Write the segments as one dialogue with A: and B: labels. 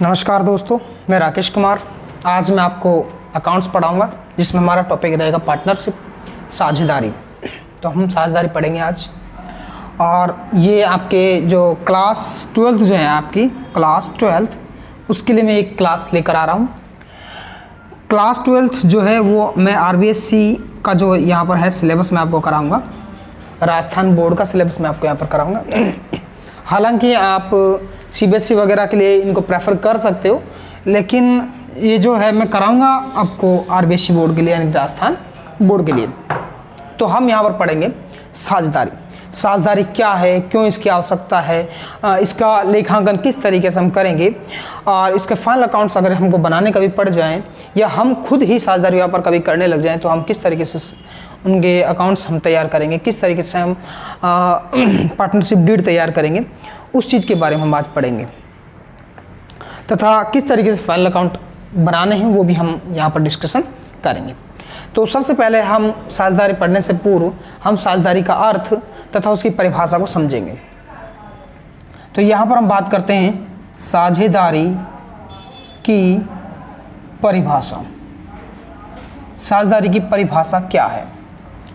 A: नमस्कार दोस्तों, मैं राकेश कुमार। आज मैं आपको अकाउंट्स पढ़ाऊंगा जिसमें हमारा टॉपिक रहेगा पार्टनरशिप, साझेदारी। तो हम साझेदारी पढ़ेंगे आज। और ये आपके जो क्लास 12 जो है, आपकी क्लास 12 उसके लिए मैं एक क्लास लेकर आ रहा हूँ। क्लास 12 जो है वो मैं RBSC का जो यहाँ पर है सिलेबस मैं आपको कराऊँगा। राजस्थान बोर्ड का सिलेबस मैं आपको यहाँ पर कराऊँगा। हालांकि आप CBSE वगैरह के लिए इनको प्रेफर कर सकते हो, लेकिन ये जो है मैं कराऊंगा आपको RBSC बोर्ड के लिए, यानी राजस्थान बोर्ड के लिए। तो हम यहाँ पर पढ़ेंगे साझेदारी। साझेदारी क्या है, क्यों इसकी आवश्यकता है, इसका लेखांकन किस तरीके से हम करेंगे, और इसके फाइनल अकाउंट्स अगर हमको बनाने कभी पड़ जाएं या हम खुद ही साझेदारी व्यापार कभी करने लग जाएं तो हम किस तरीके से उनके अकाउंट्स हम तैयार करेंगे, किस तरीके से हम पार्टनरशिप डीड तैयार करेंगे, उस चीज़ के बारे में हम आज पढ़ेंगे। तथा किस तरीके से फाइनल अकाउंट बनाने हैं वो भी हम यहाँ पर डिस्कशन करेंगे। तो सबसे पहले हम साझेदारी पढ़ने से पूर्व हम साझेदारी का अर्थ तथा उसकी परिभाषा को समझेंगे। तो यहाँ पर हम बात करते हैं साझेदारी की परिभाषा। साझेदारी की परिभाषा क्या है?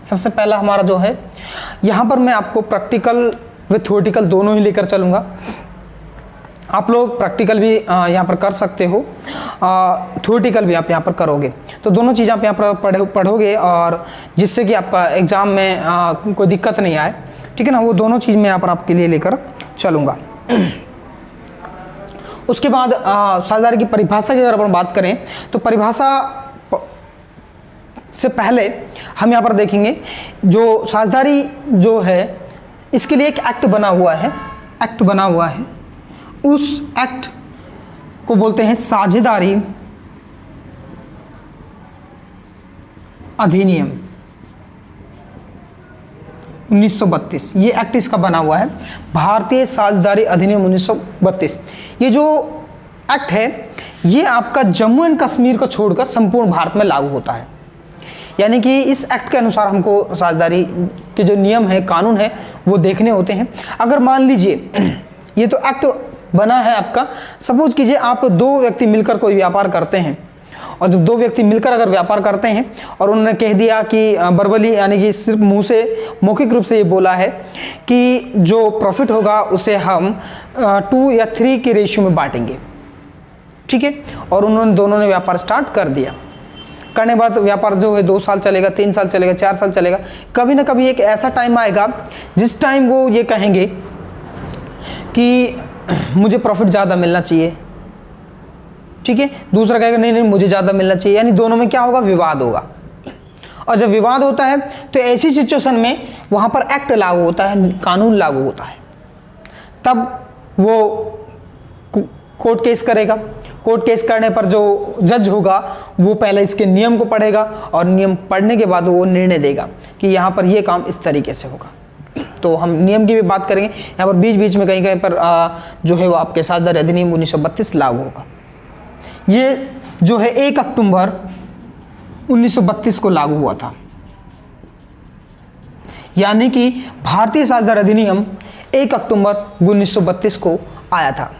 A: सबसे पहला हमारा जो है, यहाँ पर मैं आपको प्रैक्टिकल व थ्योरेटिकल दोनों ही लेकर चलूँगा। आप लोग प्रैक्टिकल भी यहाँ पर कर सकते हो, थ्योरेटिकल भी आप यहाँ पर करोगे, तो दोनों चीज़ आप यहाँ पर पढ़ोगे, और जिससे कि आपका एग्ज़ाम में कोई दिक्कत नहीं आए, ठीक है ना। वो दोनों चीज़ मैं यहाँ पर आपके लिए लेकर चलूँगा। उसके बाद साझेदारी की परिभाषा की अगर अपन बात करें तो परिभाषा से पहले हम यहाँ पर देखेंगे जो साझेदारी जो है इसके लिए एक एक्ट बना हुआ है। एक्ट बना हुआ है, उस एक्ट को बोलते हैं साझेदारी अधिनियम 1932। ये एक्ट इसका बना हुआ है, भारतीय साझेदारी अधिनियम 1932। ये जो एक्ट है ये आपका जम्मू एंड कश्मीर को छोड़कर संपूर्ण भारत में लागू होता है। यानी कि इस एक्ट के अनुसार हमको साझेदारी के जो नियम है, कानून है, वो देखने होते हैं। अगर मान लीजिए ये तो एक्ट बना है आपका, सपोज कीजिए आप दो व्यक्ति मिलकर कोई व्यापार करते हैं, और जब दो व्यक्ति मिलकर अगर व्यापार करते हैं और उन्होंने कह दिया कि बर्बली, यानी कि सिर्फ मुंह से मौखिक रूप से ये बोला है कि जो प्रॉफिट होगा उसे हम 2 या 3 के रेशियो में बांटेंगे, ठीक है। और उन्होंने दोनों ने व्यापार स्टार्ट कर दिया। करने बाद व्यापार जो है 2 साल चलेगा, 3 साल चलेगा, 4 साल चलेगा। कभी ना कभी एक ऐसा टाइम आएगा जिस टाइम वो ये कहेंगे कि मुझे प्रॉफिट ज़्यादा मिलना चाहिए, ठीक है। दूसरा कहेगा नहीं नहीं मुझे ज़्यादा मिलना चाहिए, यानी दोनों में क्या होगा, विवाद होगा। और जब विवाद होता है तो ऐसी सिचुएशन में वहाँ पर एक्ट लागू होता है, कानून लागू होता है। तब वो कोर्ट केस करेगा। कोर्ट केस करने पर जो जज होगा वो पहले इसके नियम को पढ़ेगा, और नियम पढ़ने के बाद वो निर्णय देगा कि यहाँ पर ये काम इस तरीके से होगा। तो हम नियम की भी बात करेंगे। यहाँ पर बीच बीच में कहीं कहीं पर जो है वो आपके साझेदारी अधिनियम 1932 लागू होगा। ये जो है 1 अक्टूबर 1932 को लागू हुआ था। यानी कि भारतीय साझेदारी अधिनियम 1 अक्टूबर 1932 को आया था।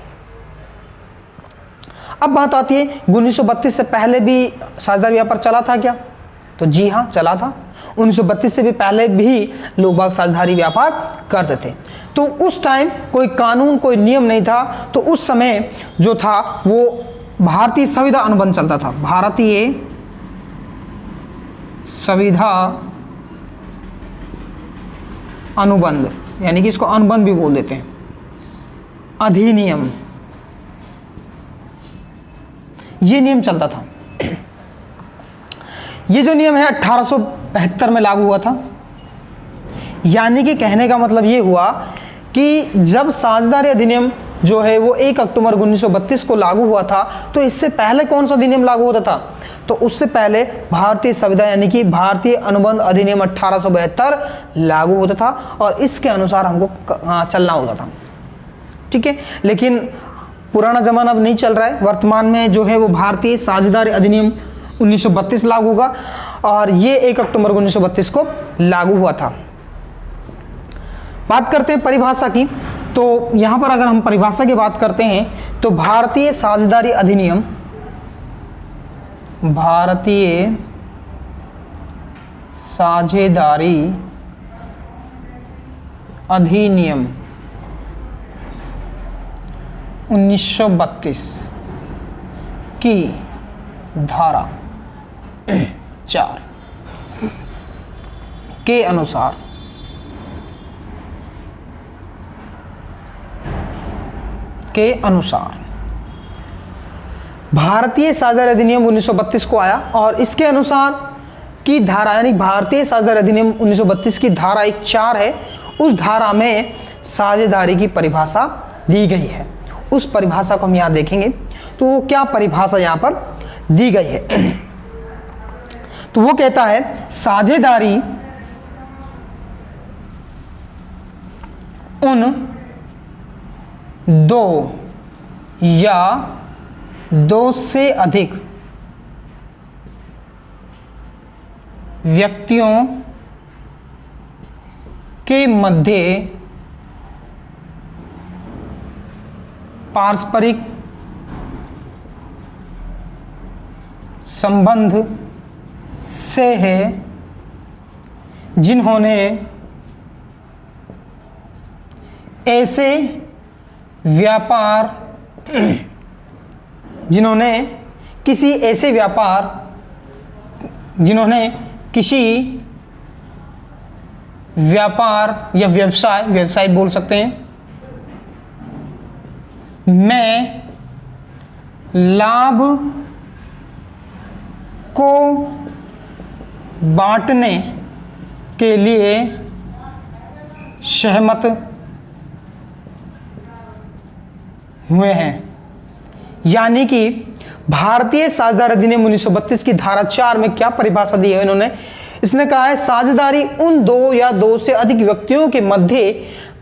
A: अब बात आती है 1932 से पहले भी साझेदारी व्यापार चला था क्या? तो जी हाँ, चला था। 1932 से भी पहले भी लोग बाग साझेदारी व्यापार करते थे। तो उस टाइम कोई कानून, कोई नियम नहीं था। तो उस समय जो था वो भारतीय संविदा अनुबंध चलता था। भारतीय संविदा अनुबंध, यानी कि इसको अनुबंध भी बोल देते हैं, अधिनियम, ये नियम चलता था। ये जो नियम है 1872 में लागू हुआ था। यानी कि कहने का मतलब ये हुआ कि जब साझेदारी अधिनियम जो है वो 1 अक्टूबर 1932 को लागू हुआ था, तो इससे पहले कौन सा अधिनियम लागू होता था? तो उससे पहले भारतीय संविदा, यानी कि भारतीय अनुबंध अधिनियम 1872 लागू होता था, और इसके अनुसार हमको चलना होता था, ठीक है। लेकिन पुराना जमाना अब नहीं चल रहा है। वर्तमान में जो है वो भारतीय साझेदारी अधिनियम 1932 लागू होगा, और ये 1 अक्टूबर 1932 को लागू हुआ था। बात करते हैं परिभाषा की। तो यहां पर अगर हम परिभाषा की बात करते हैं तो भारतीय साझेदारी अधिनियम, भारतीय साझेदारी अधिनियम 1932 की धारा 4 के अनुसार भारतीय साझेदारी अधिनियम 1932 को आया और इसके अनुसार की धारा यानी भारतीय साझेदारी अधिनियम 1932 की धारा एक 4 है, उस धारा में साझेदारी की परिभाषा दी गई है। उस परिभाषा को हम यहां देखेंगे तो वो क्या परिभाषा यहां पर दी गई है। तो वो कहता है साझेदारी उन दो या दो से अधिक व्यक्तियों के मध्य पारस्परिक संबंध से है, जिन्होंने ऐसे व्यापार जिन्होंने किसी व्यापार या व्यवसाय बोल सकते हैं में लाभ को बांटने के लिए सहमत हुए हैं। यानी कि भारतीय साझेदारी अधिनियम 1932 की धारा 4 में क्या परिभाषा दी है इन्होंने, इसने कहा है साझेदारी उन दो या दो से अधिक व्यक्तियों के मध्य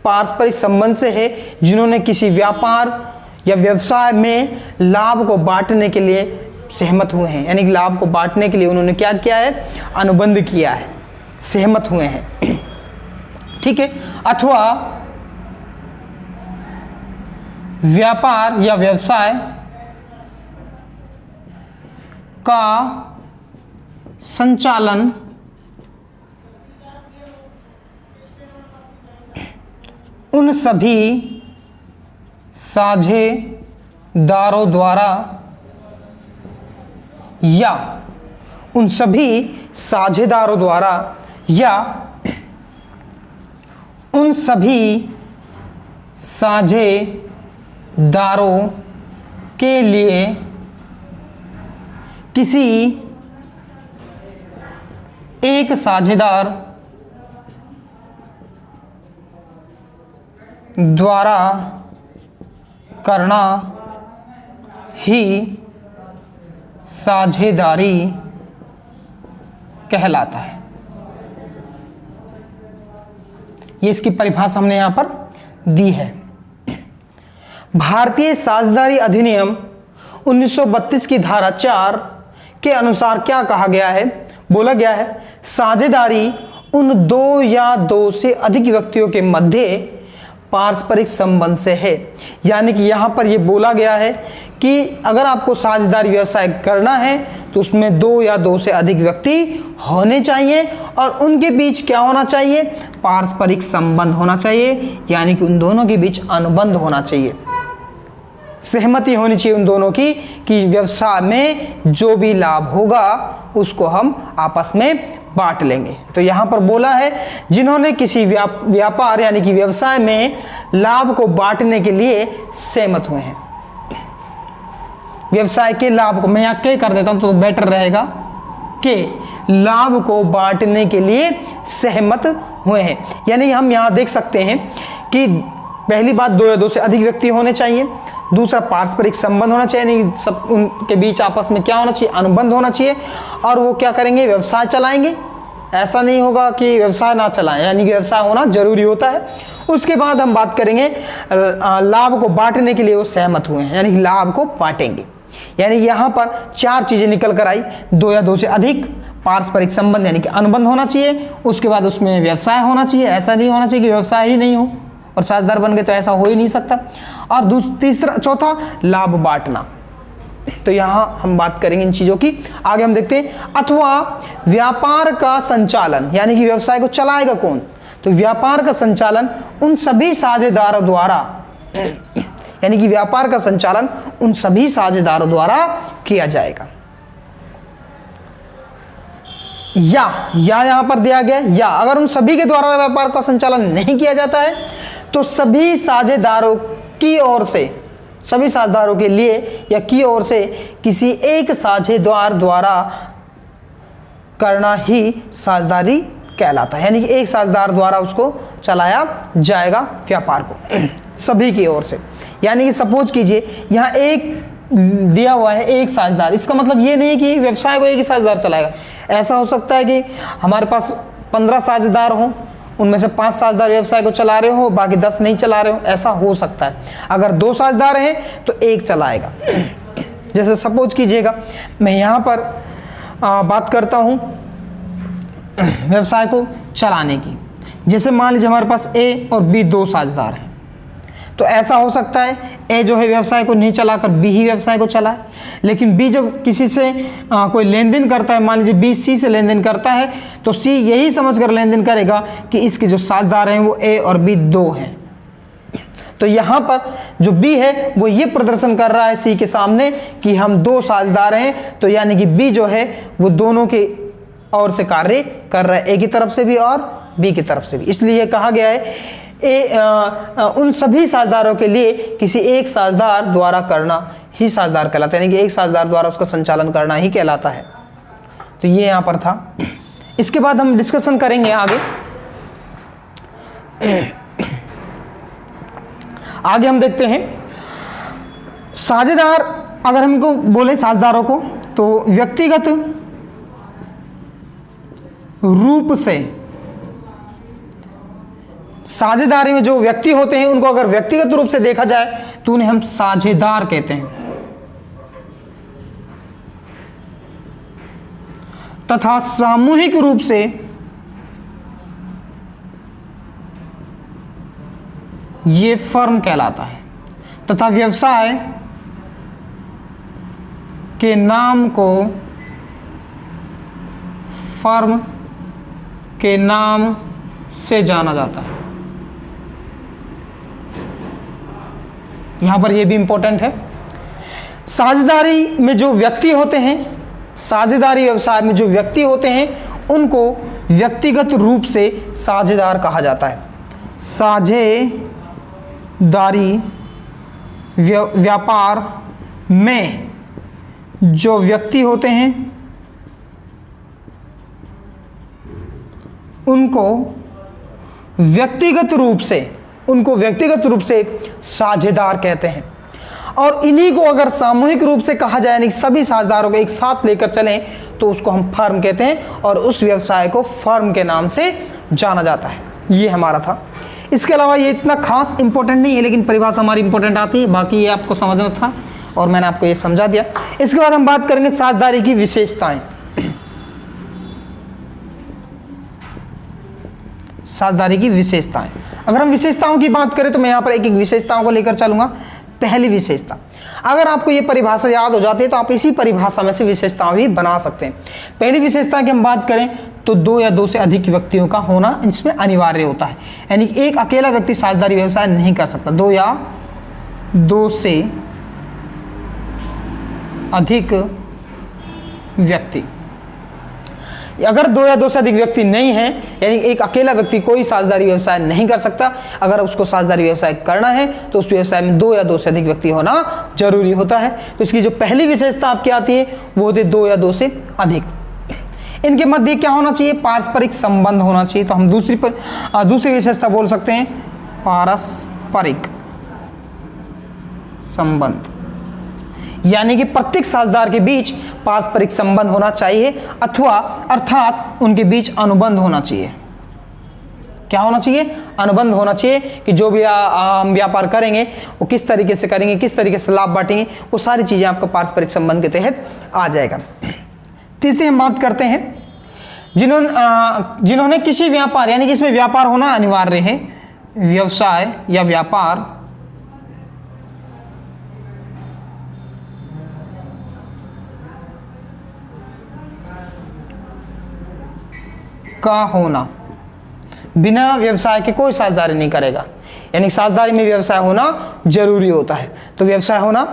A: पारस्परिक संबंध से है, जिन्होंने किसी व्यापार या व्यवसाय में लाभ को बांटने के लिए सहमत हुए हैं। यानी कि लाभ को बांटने के लिए उन्होंने क्या किया है, अनुबंध किया है, सहमत हुए हैं। ठीक है। अथवा व्यापार या व्यवसाय का संचालन उन सभी साझेदारों द्वारा या उन सभी साझेदारों द्वारा या उन सभी साझेदारों के लिए किसी एक साझेदार द्वारा करना ही साझेदारी कहलाता है। ये इसकी परिभाषा हमने यहां पर दी है। भारतीय साझेदारी अधिनियम 1932 की धारा 4 के अनुसार क्या कहा गया है, बोला गया है साझेदारी उन दो या दो से अधिक व्यक्तियों के मध्य पारस्परिक संबंध से है। यानी कि यहां पर यह बोला गया है कि अगर आपको साझेदारी व्यवसाय करना है तो उसमें दो या दो से अधिक व्यक्ति होने चाहिए और उनके बीच क्या होना चाहिए, पारस्परिक संबंध होना चाहिए। यानी कि उन दोनों के बीच अनुबंध होना चाहिए, सहमति होनी चाहिए उन दोनों की कि व्यवसाय में जो भी लाभ होगा उसको हम आपस में बांट लेंगे। तो यहां पर बोला है जिन्होंने किसी व्यापार यानी कि व्यवसाय में लाभ को बांटने के लिए सहमत हुए हैं। व्यवसाय के लाभ को मैं यहां के कर देता हूं तो बेटर रहेगा कि लाभ को बांटने के लिए सहमत हुए हैं। यानी हम यहां देख सकते हैं कि पहली बात दो या दो से अधिक व्यक्ति होने चाहिए, दूसरा पारस्परिक संबंध होना चाहिए, यानी सब उनके बीच आपस में क्या होना चाहिए, अनुबंध होना चाहिए। और वो क्या करेंगे, व्यवसाय चलाएंगे। ऐसा नहीं होगा कि व्यवसाय ना चलाएं, यानी कि व्यवसाय होना जरूरी होता है। उसके बाद हम बात करेंगे लाभ को बांटने के लिए वो सहमत हुए हैं, यानी कि लाभ को बांटेंगे। यानी यहाँ पर 4 चीजें निकल कर आई, 2 या 2 से अधिक, पारस्परिक संबंध यानी कि अनुबंध होना चाहिए, उसके बाद उसमें व्यवसाय होना चाहिए, ऐसा नहीं होना चाहिए कि व्यवसाय ही नहीं हो और साझेदार बन गए, तो ऐसा हो ही नहीं सकता। और चौथा लाभ बांटना। तो यहां हम बात करेंगे इन चीजों की। आगे हम देखते हैं अथवा व्यापार का संचालन, यानी कि व्यवसाय को चलाएगा कौन, तो व्यापार का संचालन उन सभी साझेदारों द्वारा यानी कि व्यापार का संचालन उन सभी साझेदारों द्वारा किया जाएगा। या यहां पर दिया गया, या अगर उन सभी के द्वारा व्यापार का संचालन नहीं किया जाता है तो सभी साझेदारों की ओर से, सभी साझेदारों के लिए या की ओर से किसी एक साझेदार द्वारा करना ही साझेदारी कहलाता है। यानी कि एक साझेदार द्वारा उसको चलाया जाएगा व्यापार को, सभी की ओर से। यानी कि सपोज कीजिए यहाँ एक दिया हुआ है एक साझेदार, इसका मतलब ये नहीं कि व्यवसाय को एक ही साझेदार चलाएगा। ऐसा हो सकता है कि हमारे पास 15 साझेदार हों, उनमें से 5 साझेदार व्यवसाय को चला रहे हो, बाकी 10 नहीं चला रहे हो, ऐसा हो सकता है। अगर 2 साझेदार हैं तो एक चलाएगा। जैसे सपोज कीजिएगा मैं यहाँ पर बात करता हूँ व्यवसाय को चलाने की। जैसे मान लीजिए हमारे पास ए और बी 2 साझेदार हैं, तो ऐसा हो सकता है ए जो है व्यवसाय को नहीं चलाकर बी ही व्यवसाय को चलाए। लेकिन बी जब किसी से कोई लेन देन करता है, मान लीजिए बी सी से लेन देन करता है, तो सी यही समझकर लेन देन करेगा कि इसके जो साझेदार हैं वो ए और बी 2 हैं। तो यहाँ पर जो बी है वो ये प्रदर्शन कर रहा है सी के सामने कि हम 2 साझेदार हैं, तो यानी कि बी जो है वो दोनों के ओर से कार्य कर रहा है, ए की तरफ से भी और बी की तरफ से भी। इसलिए कहा गया है उन सभी साझेदारों के लिए किसी एक साझेदार द्वारा करना ही साझेदार कहलाता है, यानी कि एक साझेदार द्वारा उसका संचालन करना ही कहलाता है। तो ये यहाँ पर था। इसके बाद हम डिस्कशन करेंगे आगे। आगे हम देखते हैं साझेदार, अगर हमको बोले साझेदारों को, तो व्यक्तिगत रूप से साझेदारी में जो व्यक्ति होते हैं उनको अगर व्यक्तिगत रूप से देखा जाए तो उन्हें हम साझेदार कहते हैं, तथा सामूहिक रूप से ये फर्म कहलाता है, तथा व्यवसाय के नाम को फर्म के नाम से जाना जाता है। यहां पर यह भी इंपॉर्टेंट है, साझेदारी में जो व्यक्ति होते हैं, साझेदारी व्यवसाय में जो व्यक्ति होते हैं उनको व्यक्तिगत रूप से साझेदार कहा जाता है। साझेदारी व्यापार में जो व्यक्ति होते हैं उनको व्यक्तिगत रूप से साझेदार कहते हैं। और इन्हीं को अगर सामूहिक रूप से कहा जाए, यानी सभी साझेदारों को एक साथ लेकर चलें, तो उसको हम फर्म कहते हैं और उस व्यवसाय को फर्म के नाम से जाना जाता है। ये हमारा था। इसके अलावा ये इतना खास इंपॉर्टेंट नहीं है, लेकिन परिभाषा हमारी इंपॉर्टेंट आती है, बाकी ये आपको समझना था और मैंने आपको ये समझा दिया। इसके बाद हम बात करेंगे साझेदारी की विशेषताएं। साझेदारी की विशेषताएं, अगर हम विशेषताओं की बात करें तो मैं यहाँ पर एक एक विशेषताओं को लेकर चलूंगा। पहली विशेषता, अगर आपको ये परिभाषा याद हो जाती है तो आप इसी परिभाषा में से विशेषताएं भी बना सकते हैं। पहली विशेषता की हम बात करें तो 2 या 2 से अधिक व्यक्तियों का होना इसमें अनिवार्य होता है, यानी एक अकेला व्यक्ति साझेदारी व्यवसाय नहीं कर सकता। 2 या 2 से अधिक व्यक्ति, अगर 2 या 2 से अधिक व्यक्ति नहीं है, यानी एक अकेला व्यक्ति कोई साझेदारी व्यवसाय नहीं कर सकता। अगर उसको साझेदारी व्यवसाय करना है तो उस व्यवसाय में 2 या 2 से अधिक व्यक्ति होना जरूरी होता है। तो इसकी जो पहली विशेषता आपकी आती है वो होती है 2 या 2 से अधिक। इनके मध्य क्या होना चाहिए? पारस्परिक संबंध होना चाहिए। तो हम दूसरी विशेषता बोल सकते हैं पारस्परिक संबंध, यानी कि प्रत्येक साझेदार के बीच पारस्परिक संबंध होना चाहिए, अर्थात उनके बीच अनुबंध होना चाहिए। क्या होना चाहिए, अनुबंध होना चाहिए कि जो भी हम व्यापार करेंगे वो किस तरीके से करेंगे, किस तरीके से लाभ बांटेंगे, वो सारी चीजें आपका पारस्परिक संबंध के तहत आ जाएगा। तीसरी हम बात करते हैं जिन्होंने किसी व्यापार, यानी कि इसमें व्यापार होना अनिवार्य है, व्यवसाय या व्यापार का होना, बिना व्यवसाय के कोई साझेदारी नहीं करेगा, यानी साझेदारी में व्यवसाय होना जरूरी होता है, तो व्यवसाय होना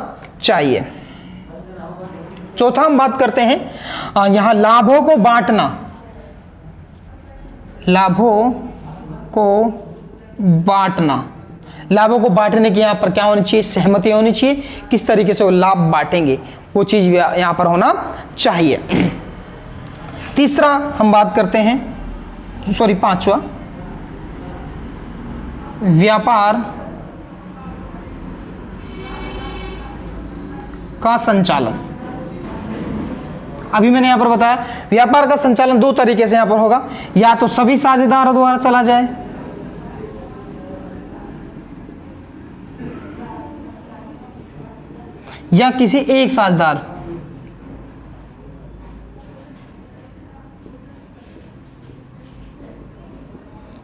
A: चाहिए। चौथा हम बात करते हैं यहां लाभों को बांटना, लाभों को बांटना, लाभों को बांटने की यहां पर क्या होनी चाहिए, सहमति होनी चाहिए, किस तरीके से वो लाभ बांटेंगे वो चीज यहां पर होना चाहिए। तीसरा हम बात करते हैं, पांचवा, व्यापार का संचालन। अभी मैंने यहां पर बताया व्यापार का संचालन दो तरीके से यहां पर होगा, या तो सभी साझेदारों द्वारा चला जाए, या किसी एक साझेदार,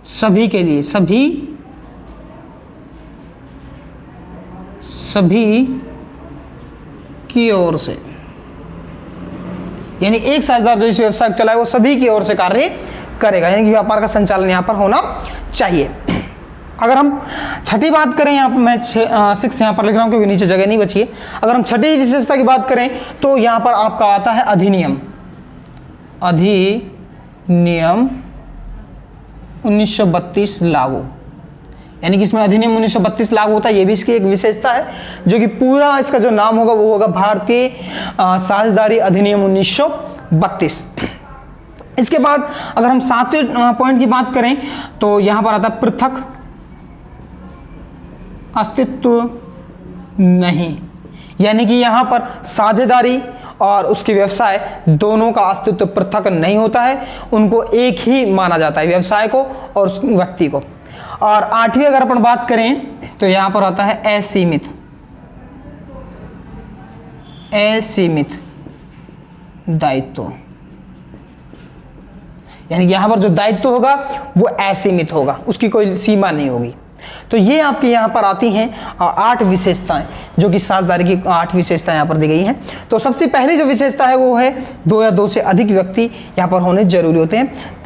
A: सभी के लिए, सभी की ओर से, यानी एक साझेदार जो इस व्यवसाय को चलाए वो सभी की ओर से कार्य करेगा, यानी कि व्यापार का संचालन यहां पर होना चाहिए। अगर हम छठी बात करें, यहाँ पर मैं 6 यहाँ पर लिख रहा हूँ क्योंकि नीचे जगह नहीं बची है। अगर हम छठी विशेषता की बात करें तो यहाँ पर आपका आता है अधिनियम, अधिनियम 1932 लागू, यानी कि इसमें अधिनियम 1932 लागू होता है। ये भी इसकी एक विशेषता है, जो कि पूरा इसका जो नाम होगा वो होगा भारतीय साझेदारी अधिनियम 1932। इसके बाद अगर हम 7वें पॉइंट की बात करें तो यहां पर आता है पृथक अस्तित्व नहीं, यानी कि यहां पर साझेदारी और उसके व्यवसाय दोनों का अस्तित्व पृथक नहीं होता है, उनको एक ही माना जाता है, व्यवसाय को और उस व्यक्ति को। और 8वीं अगर अपन बात करें तो यहां पर आता है असीमित, असीमित दायित्व, यानी यहां पर जो दायित्व होगा वो असीमित होगा, उसकी कोई सीमा नहीं होगी। तो ये आपके यहाँ पर आती हैं 8 विशेषताएं, जो कि साझेदारी की 8 विशेषताएं यहाँ पर दी गई हैं। तो सबसे पहले जो विशेषता है वो है 2 या 2 से अधिक व्यक्ति यहाँ पर होने जरूरी होते हैं।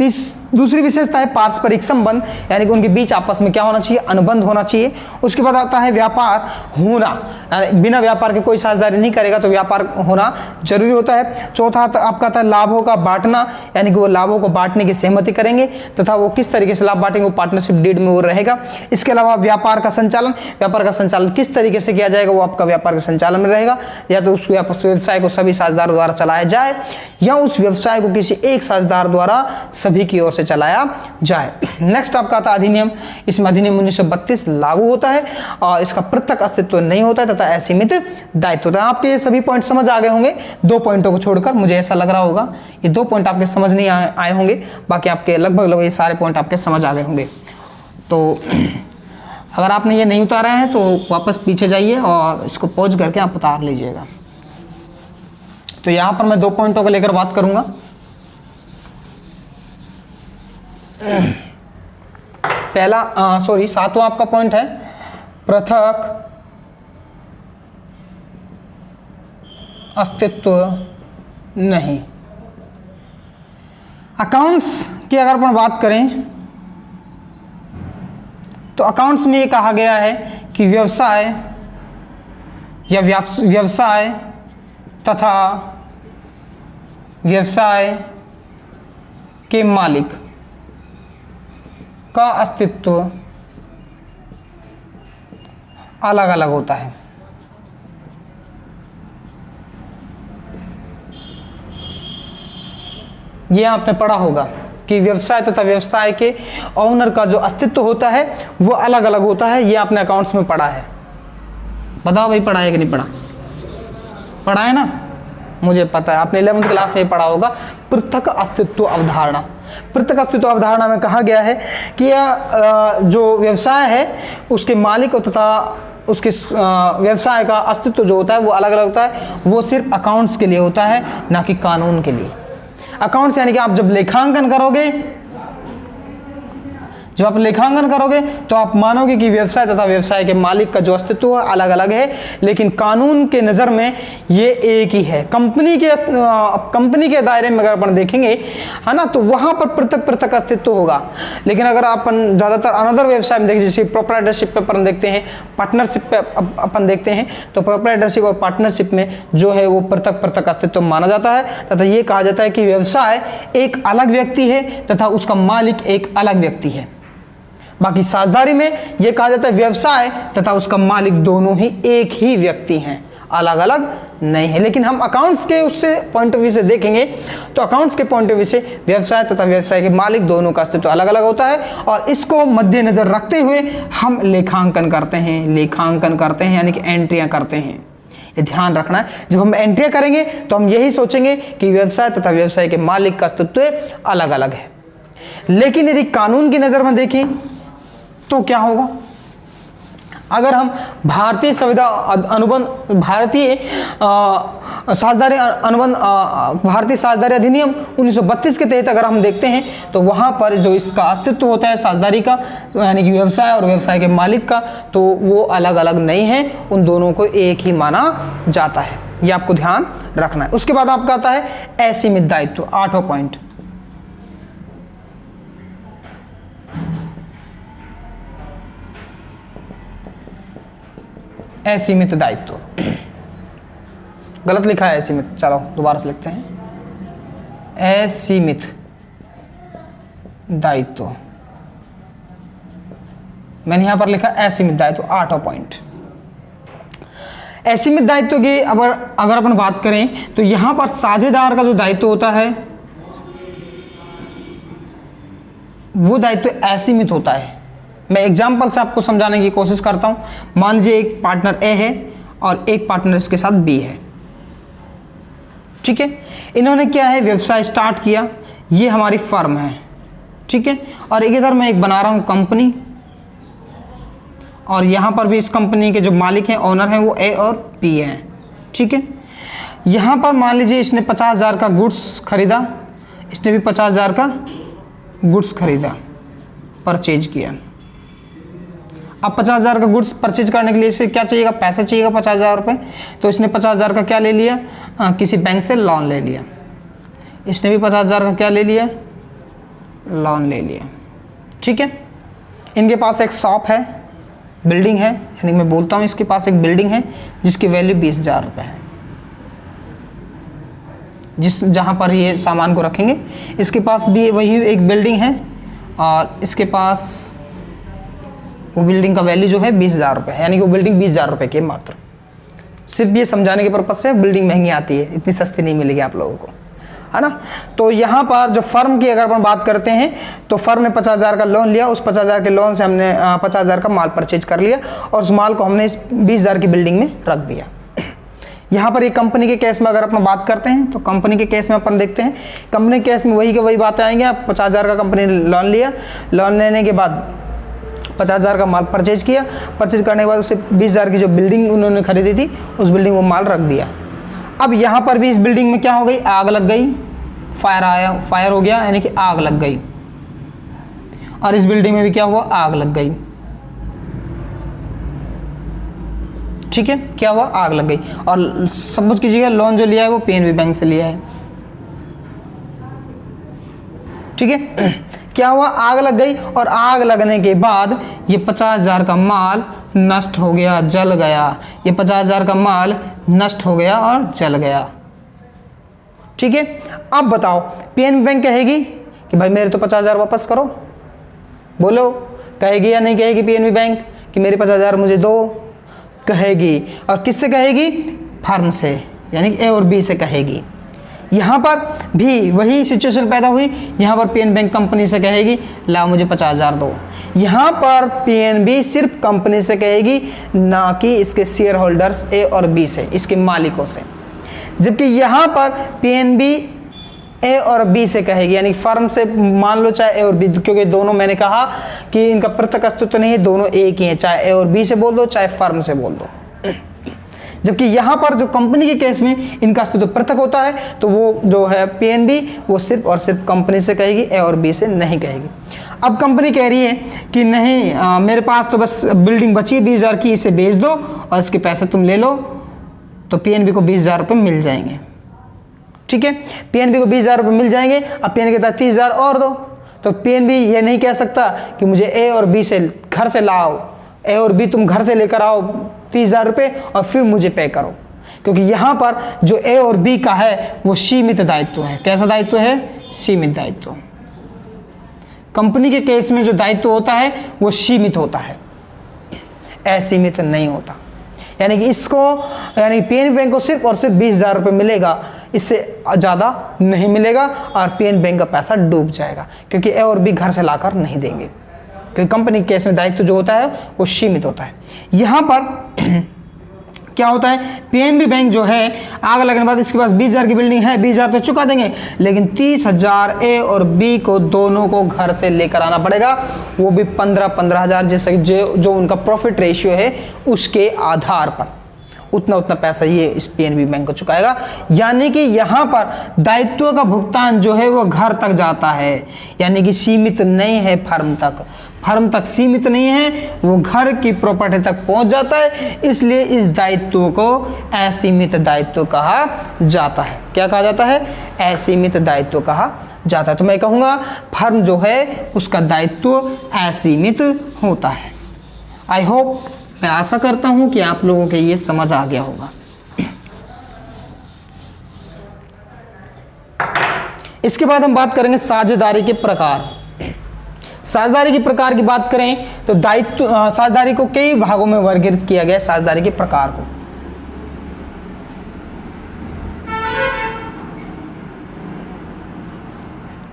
A: दूसरी विशेषता है पारस्परिक संबंध, यानी कि उनके बीच आपस में क्या होना चाहिए, अनुबंध होना चाहिए। उसके बाद आता है व्यापार होना, बिना व्यापार के कोई साझेदारी नहीं करेगा, तो व्यापार होना जरूरी होता है। चौथा आपका आता है लाभों का बांटना, यानी कि वो लाभों को बांटने की सहमति करेंगे तथा वो किस तरीके से लाभ बांटेंगे वो पार्टनरशिप डीड में वो रहेगा। इसके अलावा व्यापार का संचालन, व्यापार का संचालन किस तरीके से किया जाएगा वो आपका व्यापार के संचालन में रहेगा, या तो उस व्यवसाय को सभी साझेदारों द्वारा चलाया जाए या उस व्यवसाय को किसी एक साझेदार द्वारा सभी की ओर से चलाया जाए। नेक्स्ट आपका आता अधिनियम, इसमें अधिनियम 1932 लागू होता है और इसका पृथक अस्तित्व नहीं होता है तथा असीमित दायित्व होता है। आपके ये सभी पॉइंट समझ आ गए होंगे, 2 पॉइंटों को छोड़कर, मुझे ऐसा लग रहा होगा ये 2 पॉइंट आपके समझ नहीं आए होंगे, बाकी आपके लगभग ये सारे पॉइंट आपके समझ आ गए होंगे। तो अगर आपने ये नहीं उतारा है तो वापस पीछे जाइए और इसको पॉज करके आप उतार लीजिएगा। तो यहाँ पर मैं 2 पॉइंटों को लेकर बात करूंगा। पहला 7वां आपका पॉइंट है पृथक अस्तित्व नहीं। अकाउंट्स की अगर अपन बात करें तो अकाउंट्स में ये कहा गया है कि व्यवसाय या व्यवसाय तथा व्यवसाय के मालिक का अस्तित्व अलग अलग होता है। ये आपने पढ़ा होगा कि व्यवसाय तथा व्यवसाय के ओनर का जो अस्तित्व होता है वो अलग अलग होता है। ये आपने अकाउंट्स में पढ़ा है, बताओ भाई पढ़ा है कि नहीं पढ़ा? पढ़ा है ना? मुझे पता है, आपने 11वीं क्लास में पढ़ा होगा पृथक अस्तित्व अवधारणा। पृथक अस्तित्व अवधारणा में कहा गया है कि जो व्यवसाय है उसके मालिक तथा उसके व्यवसाय का अस्तित्व जो होता है वो अलग अलग होता है। वो सिर्फ अकाउंट्स के लिए होता है, ना कि कानून के लिए। अकाउंट्स यानी कि आप जब लेखांकन करोगे, जब आप लेखांकन करोगे तो आप मानोगे कि व्यवसाय तथा व्यवसाय के मालिक का जो अस्तित्व है अलग अलग है, लेकिन कानून के नज़र में ये एक ही है। कंपनी के दायरे में अगर अपन देखेंगे, है ना, तो वहाँ पर पृथक पृथक अस्तित्व होगा। लेकिन अगर अपन ज़्यादातर अनदर व्यवसाय में देखें, जैसे प्रोप्राइटरशिप पे अपन देखते हैं, पार्टनरशिप पे अपन देखते हैं, तो प्रोप्राइटरशिप और पार्टनरशिप में जो है वो पृथक पृथक अस्तित्व माना जाता है तथा ये कहा जाता है कि व्यवसाय एक अलग व्यक्ति है तथा उसका मालिक एक अलग व्यक्ति है। बाकी साझेदारी में यह कहा जाता है व्यवसाय तथा उसका मालिक दोनों ही एक ही व्यक्ति हैं, अलग अलग नहीं है। लेकिन हम अकाउंट्स के उससे पॉइंट ऑफ व्यू से देखेंगे तो अकाउंट्स के पॉइंट ऑफ व्यू से व्यवसाय तथा व्यवसाय के मालिक दोनों का अस्तित्व अलग अलग होता है और इसको मद्देनजर रखते हुए हम लेखांकन करते हैं यानी कि एंट्रियां करते हैं। ये ध्यान रखना है, जब हम एंट्रियां करेंगे तो हम यही सोचेंगे कि व्यवसाय तथा व्यवसाय के मालिक का अस्तित्व अलग अलग है। लेकिन यदि कानून की नज़र में देखें तो क्या होगा? अगर हम भारतीय संविदा अनुबंध, भारतीय साझेदारी अधिनियम 1932 के तहत अगर हम देखते हैं तो वहाँ पर जो इसका अस्तित्व होता है साझेदारी का, यानी कि व्यवसाय और व्यवसाय के मालिक का, तो वो अलग अलग नहीं है, उन दोनों को एक ही माना जाता है। ये आपको ध्यान रखना है। उसके बाद आपका आता है असीमित दायित्व, 8वां पॉइंट। असीमित दायित्व, गलत लिखा है असीमित, चलो दोबारा से लिखते हैं। असीमित दायित्व, मैंने यहां पर लिखा असीमित दायित्व, 8वां पॉइंट। असीमित दायित्व की अगर अपन बात करें तो यहां पर साझेदार का जो दायित्व होता है वो दायित्व असीमित होता है। मैं एग्जाम्पल से आपको समझाने की कोशिश करता हूं। मान लीजिए एक पार्टनर ए है और एक पार्टनर इसके साथ बी है, ठीक है। इन्होंने क्या है, व्यवसाय स्टार्ट किया, ये हमारी फर्म है, ठीक है। और इधर मैं एक बना रहा हूं कंपनी, और यहां पर भी इस कंपनी के जो मालिक हैं, ओनर हैं, वो ए और बी हैं, ठीक है। यहां पर मान लीजिए इसने 50,000 का गुड्स खरीदा, इसने भी 50,000 का गुड्स खरीदा, परचेज किया। अब 50,000 का गुड्स परचेज करने के लिए इसे क्या चाहिएगा, पैसा चाहिएगा 50,000 रुपये। तो इसने 50,000 का क्या ले लिया, किसी बैंक से लोन ले लिया। इसने भी 50,000 का क्या ले लिया, लोन ले लिया, ठीक है। इनके पास एक शॉप है, बिल्डिंग है, यानी मैं बोलता हूँ इसके पास एक बिल्डिंग है जिसकी वैल्यू 20,000 रुपये है, जहाँ पर ये सामान को रखेंगे। इसके पास भी वही एक बिल्डिंग है और इसके पास वो बिल्डिंग का वैल्यू जो है 20,000 रुपये है, यानी कि वो बिल्डिंग 20,000 रुपये की है मात्र। सिर्फ ये समझाने के पर्पज से बिल्डिंग महंगी आती है, इतनी सस्ती नहीं मिलेगी आप लोगों को, है ना। तो यहाँ पर जो फर्म की अगर अपन बात करते हैं तो फर्म ने 50,000 का लोन लिया, उस 50,000 के लोन से हमने 50,000 का माल परचेज कर लिया और उस माल को हमने इस 20,000 की बिल्डिंग में रख दिया। यहाँ पर एक कंपनी के केस में अगर अपन बात करते हैं तो कंपनी के केस में अपन देखते हैं, कंपनी के केस में वही के वही बातें आएंगे। आप 50,000 का कंपनी ने लोन लिया, लोन लेने के बाद 50,000 का माल परचेज किया, परचेज करने के बाद उससे 20,000 की जो बिल्डिंग उन्होंने खरीदी थी उस बिल्डिंग में माल रख दिया। अब यहाँ पर भी इस बिल्डिंग में क्या हो गई, आग लग गई, फायर हो गया, यानी कि आग लग गई। और इस बिल्डिंग में भी क्या हुआ, आग लग गई, ठीक है। क्या हुआ, आग लग गई। और समझ कीजिएगा लोन जो लिया है वो पीएनबी बैंक से लिया है, ठीक है। क्या हुआ, आग लग गई और आग लगने के बाद ये 50,000 का माल नष्ट हो गया, जल गया। ये 50,000 का माल नष्ट हो गया और जल गया, ठीक है। अब बताओ पीएनबी बैंक कहेगी कि भाई मेरे तो 50,000 वापस करो, बोलो कहेगी या नहीं कहेगी पीएनबी बैंक कि मेरे 50,000 मुझे दो, कहेगी। और किससे कहेगी, फर्म से, यानी ए और बी से कहेगी। यहाँ पर भी वही सिचुएशन पैदा हुई, यहाँ पर पीएनबी बैंक कंपनी से कहेगी ला मुझे 50,000 दो। यहाँ पर पीएनबी सिर्फ कंपनी से कहेगी, ना कि इसके शेयर होल्डर्स ए और बी से, इसके मालिकों से। जबकि यहाँ पर पीएनबी ए और बी से कहेगी, यानी फर्म से मान लो चाहे ए और बी, क्योंकि दोनों मैंने कहा कि इनका पृथक अस्तित्व नहीं है, दोनों एक ही हैं, चाहे ए और बी से बोल दो चाहे फर्म से बोल दो। जबकि यहाँ पर जो कंपनी के केस में इनका अस्तित्व पृथक होता है, तो वो जो है पीएनबी वो सिर्फ और सिर्फ कंपनी से कहेगी, ए और बी से नहीं कहेगी। अब कंपनी कह रही है कि नहीं मेरे पास तो बस बिल्डिंग बची है 20,000 की, इसे बेच दो और इसके पैसे तुम ले लो, तो पीएनबी को 20,000 रुपये मिल जाएंगे। ठीक है, पीएनबी को 20,000 रुपये मिल जाएंगे। अब पीएनबी कहता है 30,000 और दो, तो पीएनबी ये नहीं कह सकता कि मुझे ए और बी से घर से लाओ, ए और बी तुम घर से लेकर आओ 30,000 रुपये और फिर मुझे पे करो, क्योंकि यहाँ पर जो ए और बी का है वो सीमित दायित्व है। कैसा दायित्व है? सीमित दायित्व। कंपनी के केस में जो दायित्व होता है वो सीमित होता है, असीमित नहीं होता। यानी कि इसको, यानी पीएनबी बैंक को सिर्फ और सिर्फ 20,000 रुपये मिलेगा, इससे ज़्यादा नहीं मिलेगा और पीएनबी बैंक का पैसा डूब जाएगा, क्योंकि ए और बी घर से लाकर नहीं देंगे, क्योंकि कंपनी के केस में दायित्व जो होता है वो सीमित होता है। यहाँ पर क्या होता है, पीएनबी बैंक जो है आग लगने के बाद इसके पास 20,000 की बिल्डिंग है, 20,000 तो चुका देंगे, लेकिन 30,000 ए और बी को दोनों को घर से लेकर आना पड़ेगा, वो भी 15,000 जैसे जो उनका प्रॉफिट रेशियो है उसके आधार पर उतना पैसा ये इस पीएनबी बैंक को चुकाएगा। यानी कि यहाँ पर दायित्व का भुगतान जो है वो घर तक जाता है, यानी कि सीमित नहीं है फर्म तक सीमित नहीं है, वो घर की प्रॉपर्टी तक पहुंच जाता है, इसलिए इस दायित्व को असीमित दायित्व कहा जाता है। क्या कहा जाता है? असीमित दायित्व कहा जाता है। तो मैं कहूँगा फर्म जो है उसका दायित्व असीमित होता है। आई होप, मैं आशा करता हूं कि आप लोगों के ये समझ आ गया होगा। इसके बाद हम बात करेंगे साझेदारी के प्रकार। साझेदारी के प्रकार की बात करें तो दायित्व साझेदारी को कई भागों में वर्गीकृत किया गया है। साझेदारी के प्रकार को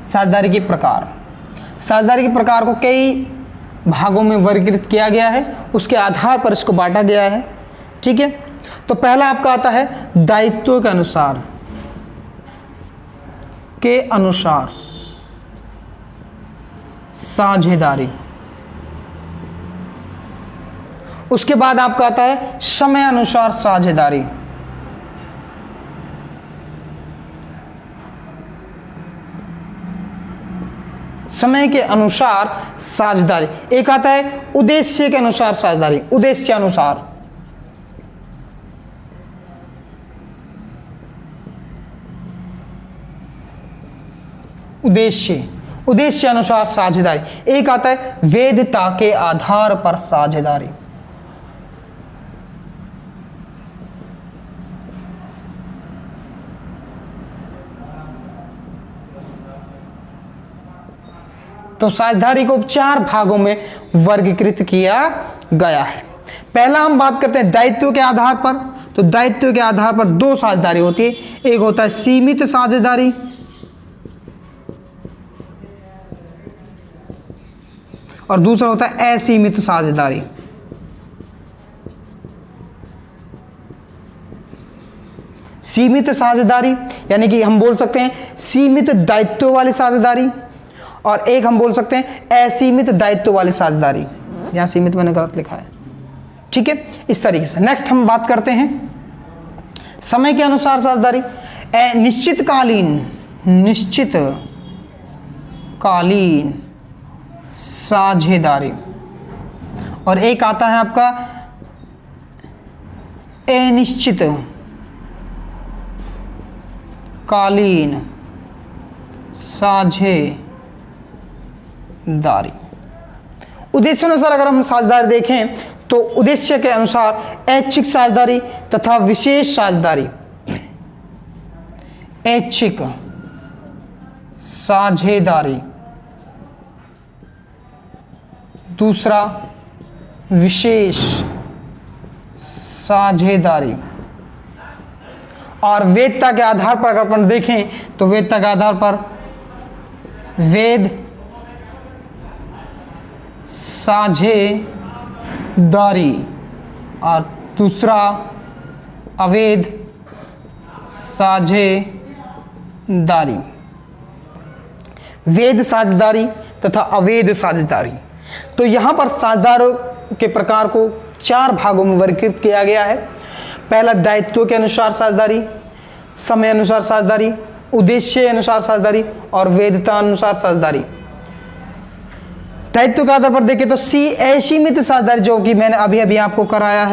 A: साझेदारी के प्रकार को कई भागों में वर्गीकृत किया गया है, उसके आधार पर इसको बांटा गया है। ठीक है, तो पहला आपका आता है दायित्व के अनुसार साझेदारी। उसके बाद आपका आता है समय अनुसार साझेदारी। समय के अनुसार साझेदारी। एक आता है उद्देश्य के अनुसार साझेदारी। उद्देश्य अनुसार, उद्देश्य अनुसार साझेदारी। एक आता है वैधता के आधार पर साझेदारी। तो साझेदारी को 4 भागों में वर्गीकृत किया गया है। पहला हम बात करते हैं दायित्व के आधार पर। तो दायित्व के आधार पर 2 साझेदारी होती है, एक होता है सीमित साझेदारी और दूसरा होता है असीमित साझेदारी। सीमित साझेदारी यानी कि हम बोल सकते हैं सीमित दायित्व वाली साझेदारी, और एक हम बोल सकते हैं असीमित दायित्व वाली साझेदारी। यहां सीमित मैंने गलत लिखा है। ठीक है, इस तरीके से। नेक्स्ट हम बात करते हैं समय के अनुसार साझेदारी। निश्चितकालीन साझेदारी, और एक आता है आपका अनिश्चितकालीन साझेदारी। उद्देश्य अनुसार अगर हम साझेदारी देखें तो उद्देश्य के अनुसार ऐच्छिक साझेदारी तथा विशेष साझेदारी। ऐच्छिक साझेदारी, दूसरा विशेष साझेदारी। और वैधता के आधार पर अगर अपन देखें तो वैधता के आधार पर वैध साझेदारी और दूसरा अवैध साझेदारी, वैध साझेदारी तथा अवैध साझेदारी। तो यहां पर साझेदारों के प्रकार को 4 भागों में वर्गीकृत किया गया है। पहला दायित्व के अनुसार साझेदारी, समय अनुसार साझेदारी, उद्देश्य अनुसार साझेदारी और वैधता अनुसार साझेदारी। दायित्व के आधार पर देखें तो असीमित साझेदारी, जो कि मैंने अभी आपको कराया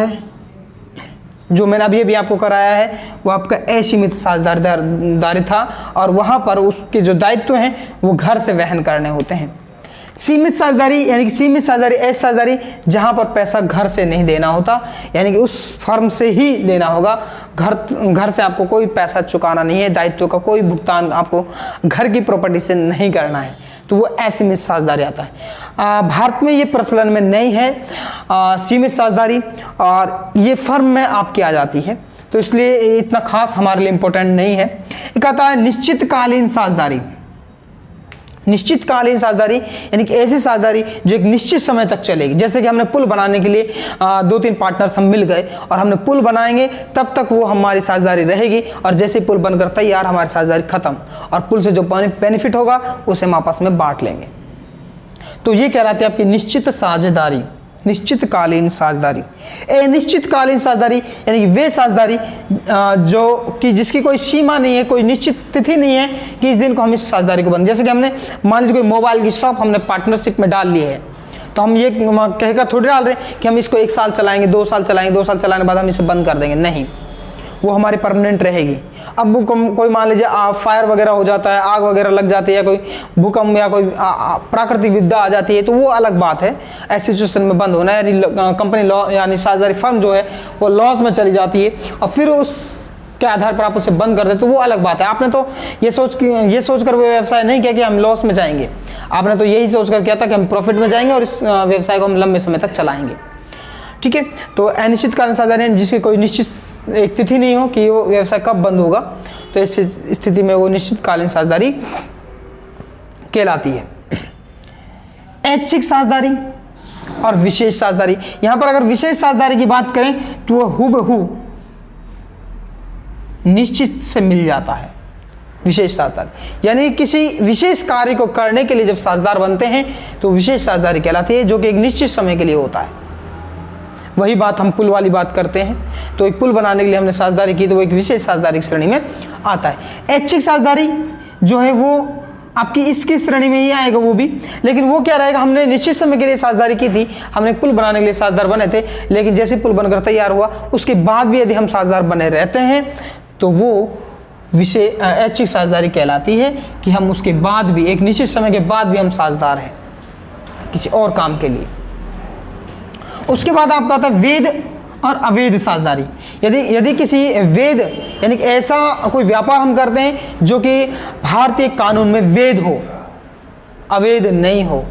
A: है, वो आपका असीमित साझेदारी था, और वहां पर उसके जो दायित्व हैं वो घर से वहन करने होते हैं। सीमित साझेदारी, यानी कि सीमित साझेदारी ऐसी साझेदारी जहां पर पैसा घर से नहीं देना होता, यानी कि उस फर्म से ही लेना होगा, घर से आपको कोई पैसा चुकाना नहीं है, दायित्व का कोई भुगतान आपको घर की प्रॉपर्टी से नहीं करना है, तो वो असीमित साझेदारी आता है। भारत में ये प्रचलन में नहीं है सीमित साझेदारी, और ये फर्म में आपकी आ जाती है, तो इसलिए इतना खास हमारे लिए इंपॉर्टेंट नहीं है। एक आता है निश्चितकालीन साझेदारी। निश्चितकालीन साझेदारी यानी कि ऐसी साझेदारी जो एक निश्चित समय तक चलेगी। जैसे कि हमने पुल बनाने के लिए 2-3 पार्टनर्स हम मिल गए और हमने पुल बनाएंगे, तब तक वो हमारी साझेदारी रहेगी, और जैसे पुल बनकर तैयार हमारी साझेदारी खत्म, और पुल से जो बेनिफिट होगा उसे हम आपस में बांट लेंगे। तो ये कहलाती है आपकी निश्चित साझेदारी, निश्चितकालीन साझेदारी। अनिश्चितकालीन साझेदारी यानी कि वे साझेदारी जो कि जिसकी कोई सीमा नहीं है, कोई निश्चित तिथि नहीं है कि इस दिन को हम इस साझेदारी को बंद। जैसे कि हमने मान लीजिए कोई मोबाइल की शॉप हमने पार्टनरशिप में डाल ली है, तो हम ये कहकर थोड़ी डाल रहे हैं कि हम इसको 1 साल चलाएंगे, 2 साल चलाएंगे, 2 साल चलाने के बाद हम इसे बंद कर देंगे, नहीं, वो हमारी परमानेंट रहेगी। अब वो कोई मान लीजिए फायर वगैरह हो जाता है, आग वगैरह लग जाती है, या कोई भूकंप या कोई प्राकृतिक विपदा आ जाती है, तो वो अलग बात है, ऐसी सिचुएशन में बंद होना, यानी कंपनी लॉ यानी साझेदारी फर्म जो है वो लॉस में चली जाती है, और फिर उस के आधार पर आप उसे बंद कर दे, तो वो अलग बात है। आपने तो ये सोचकर वो व्यवसाय नहीं किया कि हम लॉस में जाएंगे, आपने तो यही सोचकर किया था कि हम प्रॉफिट में जाएंगे और इस व्यवसाय को हम लंबे समय तक चलाएंगे। ठीक है, तो अनिश्चितकालीन साझेदारी जिसकी कोई निश्चित एक तिथि नहीं हो कि वो व्यवसाय कब बंद होगा, तो इस स्थिति में वो निश्चितकालीन साझेदारी कहलाती है। ऐच्छिक साझेदारी और विशेष साझेदारी। यहां पर अगर विशेष साझेदारी की बात करें तो वो हुबहू निश्चित से मिल जाता है। विशेष साझेदारी यानी किसी विशेष कार्य को करने के लिए जब साझेदार बनते हैं तो विशेष साझेदारी कहलाती है, जो कि एक निश्चित समय के लिए होता है। वही बात हम पुल वाली बात करते हैं, तो एक पुल बनाने के लिए हमने साझेदारी की, तो वो एक विशेष साझेदारी की श्रेणी में आता है। ऐच्छिक साझेदारी जो है वो आपकी इसकी श्रेणी में ही आएगा वो भी, लेकिन वो क्या रहेगा, हमने निश्चित समय के लिए साझेदारी की थी, हमने पुल बनाने के लिए साझेदार बने थे, लेकिन जैसे पुल बनकर तैयार हुआ उसके बाद भी यदि हम साझेदार बने रहते हैं तो वो विशेष ऐच्छिक साझेदारी कहलाती है, कि हम उसके बाद भी एक निश्चित समय के बाद भी हम साझेदार हैं किसी और काम के लिए। उसके बाद आपका आता है वैध और अवैध साझेदारी। यदि किसी वैध यानी कि ऐसा कोई व्यापार हम करते हैं जो कि भारतीय कानून में वैध हो, अवैध नहीं हो,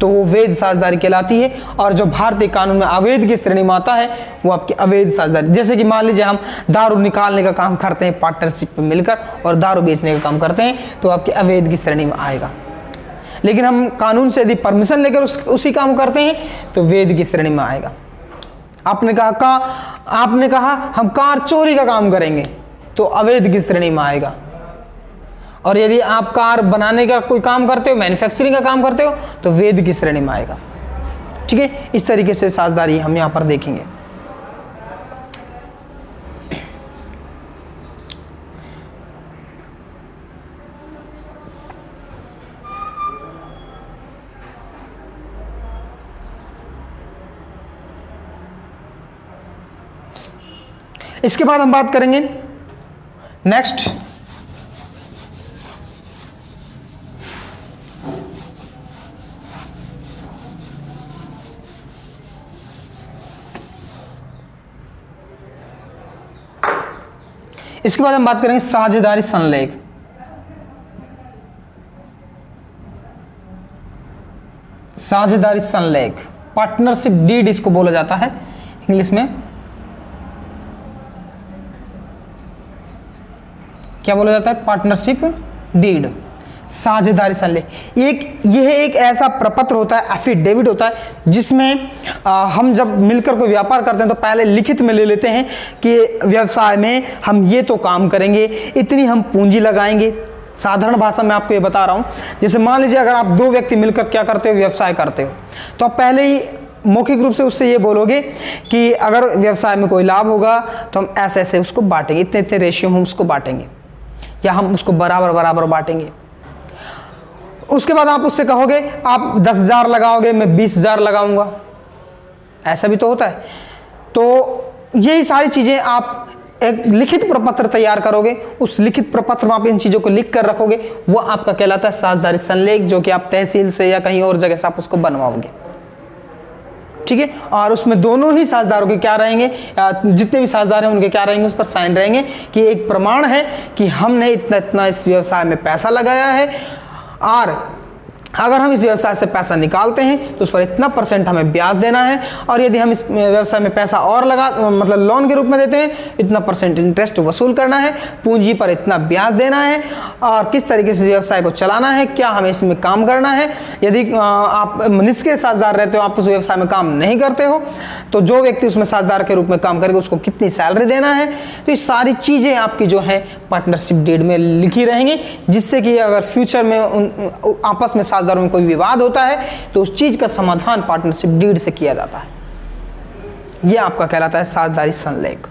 A: तो वो वैध साझेदारी कहलाती है। और जो भारतीय कानून में अवैध की श्रेणी में आता है वो आपकी अवैध साझेदारी। जैसे कि मान लीजिए हम दारू निकालने का काम करते हैं पार्टनरशिप में मिलकर, और दारू बेचने का काम करते हैं, तो आपके अवैध की श्रेणी में आएगा। लेकिन हम कानून से यदि परमिशन लेकर उसी काम करते हैं तो वैध की श्रेणी में आएगा। आपने कहा हम कार चोरी का काम करेंगे तो अवैध की श्रेणी में आएगा। और यदि आप कार बनाने का कोई काम करते हो, मैन्युफैक्चरिंग का काम करते हो, तो वैध की श्रेणी में आएगा। ठीक है, इस तरीके से साझेदारी हम यहां पर देखेंगे। इसके बाद हम बात करेंगे नेक्स्ट इसके बाद हम बात करेंगे साझेदारी संलेख। साझेदारी संलेख, पार्टनरशिप डीड इसको बोला जाता है इंग्लिश में। क्या बोला जाता है? Partnership deed. साझेदारी संलेख यह एक ऐसा प्रपत्र होता है, एफिडेविट होता है, जिसमें हम जब मिलकर कोई व्यापार करते हैं तो पहले लिखित में ले लेते हैं कि व्यवसाय में हम ये तो काम करेंगे, इतनी हम पूंजी लगाएंगे। साधारण भाषा में आपको ये बता रहा हूँ, जैसे मान लीजिए अगर आप दो व्यक्ति मिलकर क्या करते हो, व्यवसाय करते हो, तो आप पहले ही मौखिक रूप से उससे ये बोलोगे कि अगर व्यवसाय में कोई लाभ होगा तो हम ऐसे ऐसे उसको बांटेंगे, इतने इतने रेशियो में हम उसको बांटेंगे, या हम उसको बराबर बराबर बांटेंगे। उसके बाद आप उससे कहोगे आप 10,000 लगाओगे, मैं 20,000 लगाऊंगा, ऐसा भी तो होता है। तो यही सारी चीजें आप एक लिखित प्रपत्र तैयार करोगे, उस लिखित प्रपत्र में आप इन चीजों को लिख कर रखोगे, वो आपका कहलाता है साझेदारी संलेख, जो कि आप तहसील से या कहीं और जगह से आप उसको बनवाओगे। ठीक है, और उसमें दोनों ही साझेदारों के क्या रहेंगे, जितने भी साझेदार हैं उनके क्या रहेंगे, उस पर साइन रहेंगे कि एक प्रमाण है कि हमने इतना इतना इस व्यवसाय में पैसा लगाया है, और अगर हम इस व्यवसाय से पैसा निकालते हैं तो उस पर इतना % हमें ब्याज देना है, और यदि हम इस व्यवसाय में पैसा और मतलब लोन के रूप में देते हैं, इतना % इंटरेस्ट वसूल करना है, पूंजी पर इतना ब्याज देना है, और किस तरीके से व्यवसाय को चलाना है, क्या हमें इसमें काम करना है। यदि आप निष्क्रिय साझेदार रहते हो, आप उस व्यवसाय में काम नहीं करते हो, तो जो व्यक्ति उसमें साझेदार के रूप में काम करेगा उसको कितनी सैलरी देना है। तो ये सारी चीज़ें आपकी जो है पार्टनरशिप डीड में लिखी रहेंगी, जिससे कि अगर फ्यूचर में आपस में साझेदारों में कोई विवाद होता है तो उस चीज का समाधान पार्टनरशिप डीड से किया जाता है। यह आपका कहलाता है साझेदारी संलेख।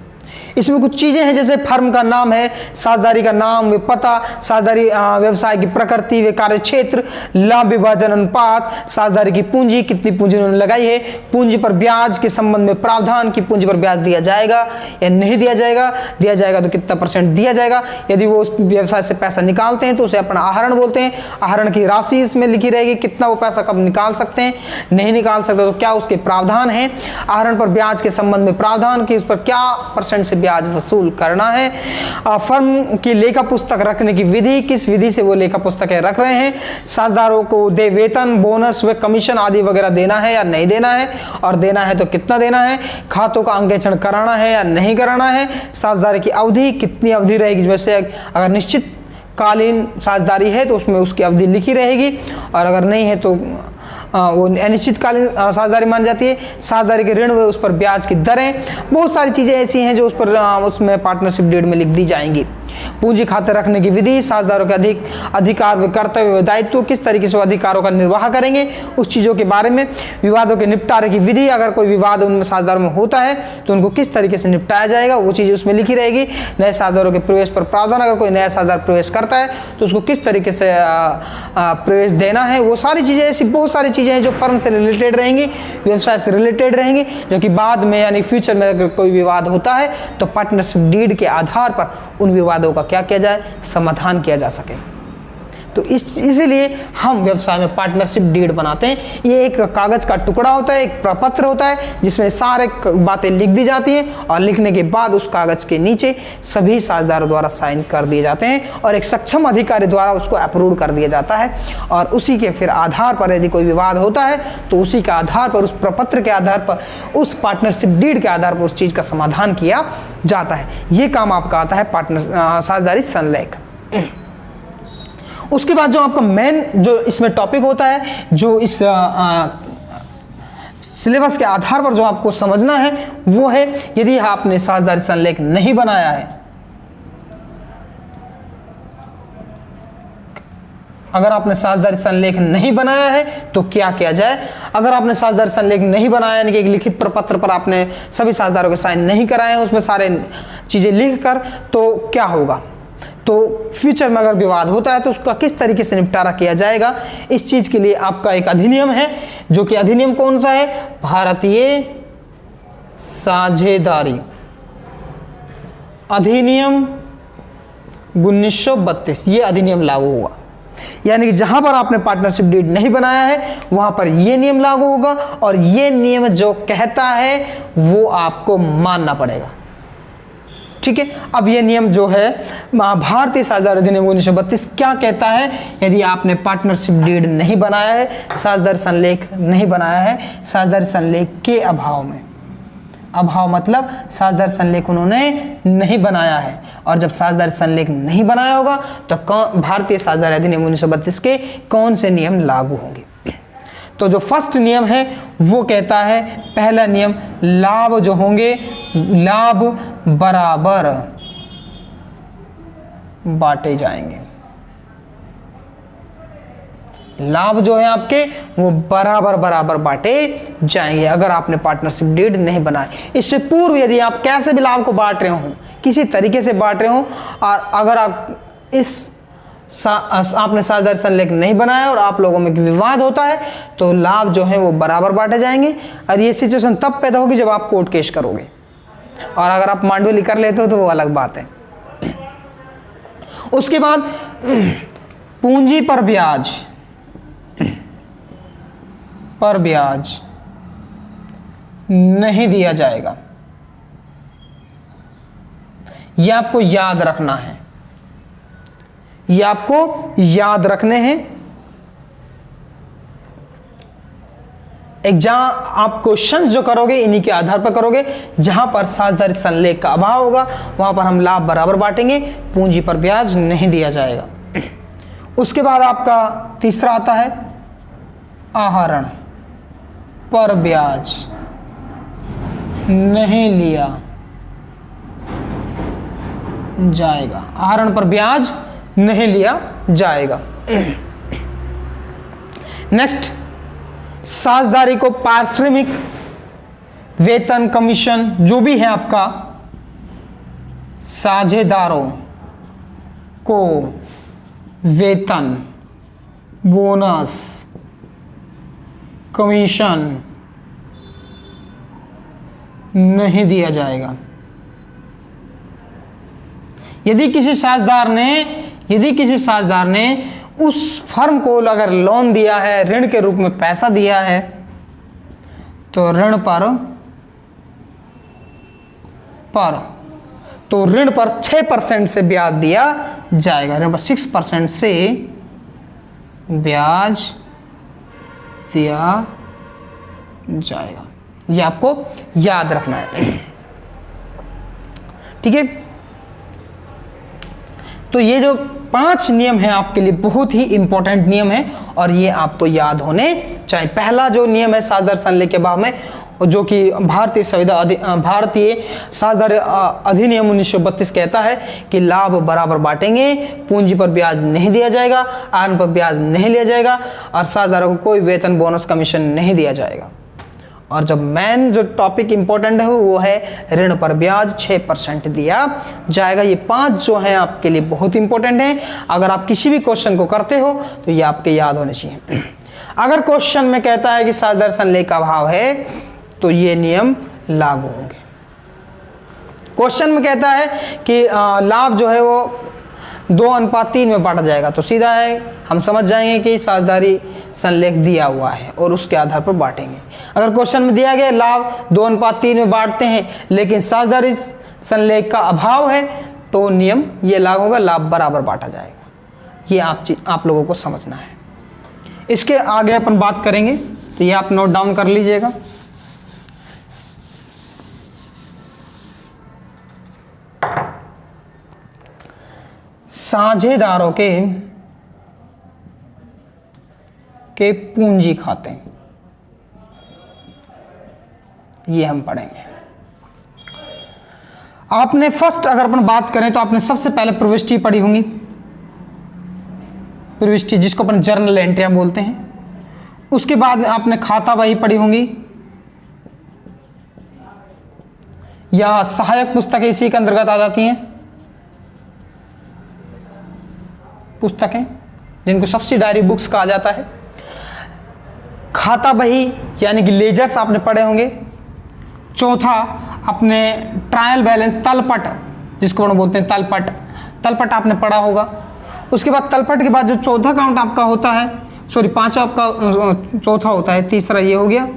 A: इसमें कुछ चीजें हैं, जैसे फर्म का नाम है, साझेदारी का नाम, वे पता, साझेदारी व्यवसाय की प्रकृति, वे कार्य क्षेत्र, लाभ विभाजन अनुपात, साझेदारी की पूंजी, कितनी पूंजी उन्होंने लगाई है, पूंजी पर ब्याज के संबंध में प्रावधान की पूंजी पर ब्याज दिया जाएगा या नहीं दिया जाएगा, दिया जाएगा तो कितना % दिया जाएगा। यदि वो उस व्यवसाय से पैसा निकालते हैं तो उसे अपना आहरण बोलते हैं, आहरण की राशि इसमें लिखी रहेगी, कितना वो पैसा कब निकाल सकते हैं, नहीं निकाल सकते तो क्या उसके प्रावधान है, आहरण पर ब्याज के संबंध में प्रावधान की, उस पर क्या % से ब्याज वसूल करना है, फर्म की लेखा पुस्तक रखने की विधि, किस विधि से वो लेखा पुस्तकें रख रहे हैं, साझेदारों को दे वेतन, बोनस व कमीशन आदि वगैरह देना है या नहीं देना है, और देना है तो कितना देना है, खातों का अंकेक्षण कराना है या नहीं कराना है, साझेदारी की अवधि कितनी अवधि रहेगी, जैसे अगर निश्चित कालीन साझेदारी है तो उसमें उसकी अवधि लिखी रहेगी, और अगर नहीं है तो वो अनिश्चितकालीन साझेदारी मान जाती है। साझेदारी के ऋण व उस पर ब्याज की दरें, बहुत सारी चीज़ें ऐसी हैं जो उस पर उसमें पार्टनरशिप डीड में लिख दी जाएंगी। पूंजी खाते रखने की विधि, साझेदारों के अधिकार व कर्तव्य व दायित्व, किस तरीके से वो अधिकारों का निर्वाह करेंगे, उस चीज़ों के बारे में। विवादों के निपटारे की विधि, अगर कोई विवाद उनमें साझेदारों में होता है तो उनको किस तरीके से निपटाया जाएगा, वो चीज़ उसमें लिखी रहेगी। नए साझेदारों के प्रवेश पर प्रावधान, अगर कोई नया साझेदार प्रवेश करता है तो उसको किस तरीके से प्रवेश देना है, वो सारी चीज़ें, ऐसी बहुत सारी चीज़ें हैं जो फर्म से रिलेटेड रहेंगी, व्यवसाय से रिलेटेड रहेंगी, जो कि बाद में यानी फ्यूचर में अगर कोई विवाद होता है तो पार्टनरशिप डीड के आधार पर उन विवादों का क्या किया जाए, समाधान किया जा सके। तो इसीलिए हम व्यवसाय में पार्टनरशिप डीड बनाते हैं। ये एक कागज का टुकड़ा होता है, एक प्रपत्र होता है, जिसमें सारे बातें लिख दी जाती हैं, और लिखने के बाद उस कागज के नीचे सभी साझेदारों द्वारा साइन कर दिए जाते हैं, और एक सक्षम अधिकारी द्वारा उसको अप्रूव कर दिया जाता है, और उसी के फिर आधार पर यदि कोई विवाद होता है तो उसी के आधार पर, उस प्रपत्र के आधार पर, उस पार्टनरशिप डीड के आधार पर उस चीज़ का समाधान किया जाता है। ये काम आपका आता है साझेदारी संलेख। उसके बाद जो आपका मेन जो इसमें टॉपिक होता है, जो इस सिलेबस के आधार पर जो आपको समझना है, वो है यदि आपने साझेदारी संलेख नहीं बनाया है, अगर आपने साझेदारी संलेख नहीं बनाया है तो क्या किया जाए। अगर आपने साझेदारी संलेख नहीं बनाया, यानी कि एक लिखित प्रपत्र पर आपने सभी साझेदारों के साइन नहीं कराए हैं, उसमें सारे चीजें लिख कर, तो क्या होगा, तो फ्यूचर में अगर विवाद होता है तो उसका किस तरीके से निपटारा किया जाएगा, इस चीज के लिए आपका एक अधिनियम है, जो कि अधिनियम कौन सा है, भारतीय साझेदारी अधिनियम 1932। ये अधिनियम लागू होगा, यानी कि जहां पर आपने पार्टनरशिप डीड नहीं बनाया है वहां पर यह नियम लागू होगा, और यह नियम जो कहता है वो आपको मानना पड़ेगा। ठीक है, अब ये नियम जो है भारतीय साझेदारी अधिनियम 1932 क्या कहता है, यदि आपने पार्टनरशिप डीड नहीं बनाया है, साझेदारी संलेख नहीं बनाया है, साझेदारी संलेख के अभाव में, अभाव मतलब साझेदारी संलेख उन्होंने नहीं बनाया है, और जब साझेदारी संलेख नहीं बनाया होगा तो भारतीय साझेदारी अधिनियम 1932 के कौन से नियम लागू होंगे। तो जो फर्स्ट नियम है वो कहता है, पहला नियम, लाभ जो होंगे लाभ बराबर बांटे जाएंगे। लाभ जो है आपके वो बराबर बराबर बांटे जाएंगे अगर आपने पार्टनरशिप डीड नहीं बनाए। इससे पूर्व यदि आप कैसे भी लाभ को बांट रहे हो, किसी तरीके से बांट रहे हो, और अगर आप आपने साझेदारी संलेख नहीं बनाया और आप लोगों में विवाद होता है तो लाभ जो है वो बराबर बांटे जाएंगे। और ये सिचुएशन तब पैदा होगी जब आप कोर्ट केस करोगे, और अगर आप मांडुली कर लेते हो तो वो अलग बात है। उसके बाद पूंजी पर ब्याज नहीं दिया जाएगा, यह आपको याद रखना है, ये आपको याद रखने हैं। जहां आप क्वेश्चंस जो करोगे इन्हीं के आधार पर करोगे, जहां पर साझेदारी संलेख का अभाव होगा वहां पर हम लाभ बराबर बांटेंगे, पूंजी पर ब्याज नहीं दिया जाएगा। उसके बाद आपका तीसरा आता है, आहरण पर ब्याज नहीं लिया जाएगा, आहरण पर ब्याज नहीं लिया जाएगा। नेक्स्ट, साझेदारी को पारिश्रमिक, वेतन, कमीशन जो भी है आपका, साझेदारों को वेतन, बोनस, कमीशन नहीं दिया जाएगा। यदि किसी साझेदार ने उस फर्म को अगर लोन दिया है, ऋण के रूप में पैसा दिया है, तो ऋण पर 6% से ब्याज दिया जाएगा। ऋण पर 6% से ब्याज दिया जाएगा, ये आपको याद रखना है। ठीक है, तो ये जो 5 नियम हैं आपके लिए बहुत ही इंपॉर्टेंट नियम है और ये आपको याद होने चाहिए। पहला जो नियम है साझेदारी संलेख के अभाव में, जो कि भारतीय साझेदारी अधिनियम 1932 कहता है कि लाभ बराबर बांटेंगे, पूंजी पर ब्याज नहीं दिया जाएगा, आहरण पर ब्याज नहीं लिया जाएगा और साझेदारों को कोई वेतन, बोनस, कमीशन नहीं दिया जाएगा। और जब मेन जो टॉपिक इंपॉर्टेंट है वो है ऋण पर ब्याज 6% दिया जाएगा। ये 5 जो हैं आपके लिए बहुत इंपॉर्टेंट हैं। अगर आप किसी भी क्वेश्चन को करते हो तो ये आपके याद होने चाहिए। अगर क्वेश्चन में कहता है कि साझेदारी संलेख का अभाव है तो ये नियम लागू होंगे। क्वेश्चन में कहता है कि लाभ जो है वो 2:3 में बांटा जाएगा, तो सीधा है हम समझ जाएंगे कि साझेदारी संलेख दिया हुआ है और उसके आधार पर बांटेंगे। अगर क्वेश्चन में दिया गया लाभ 2:3 में बांटते हैं लेकिन साझेदारी संलेख का अभाव है तो नियम ये लागू होगा, लाभ बराबर बांटा जाएगा। ये आप लोगों को समझना है। इसके आगे अपन बात करेंगे, तो ये आप नोट डाउन कर लीजिएगा। साझेदारों के पूंजी खाते, ये हम पढ़ेंगे। आपने फर्स्ट अगर अपन बात करें तो आपने सबसे पहले प्रविष्टि पढ़ी होंगी, प्रविष्टि जिसको अपन जर्नल एंट्रियां बोलते हैं। उसके बाद आपने खाता बही पढ़ी होंगी या सहायक पुस्तकें इसी के अंतर्गत आ जाती हैं। पुस्तकें जिनको सब्सिडायरी बुक्स कहा जाता है। खाता बही यानी कि लेजर्स आपने पढ़े होंगे। चौथा अपने ट्रायल बैलेंस, तलपट जिसको हम बोलते हैं तलपट आपने पढ़ा होगा। उसके बाद तलपट के बाद जो चौथा काउंट आपका होता है, सॉरी पांचवा आपका चौथा होता है, तीसरा ये हो गया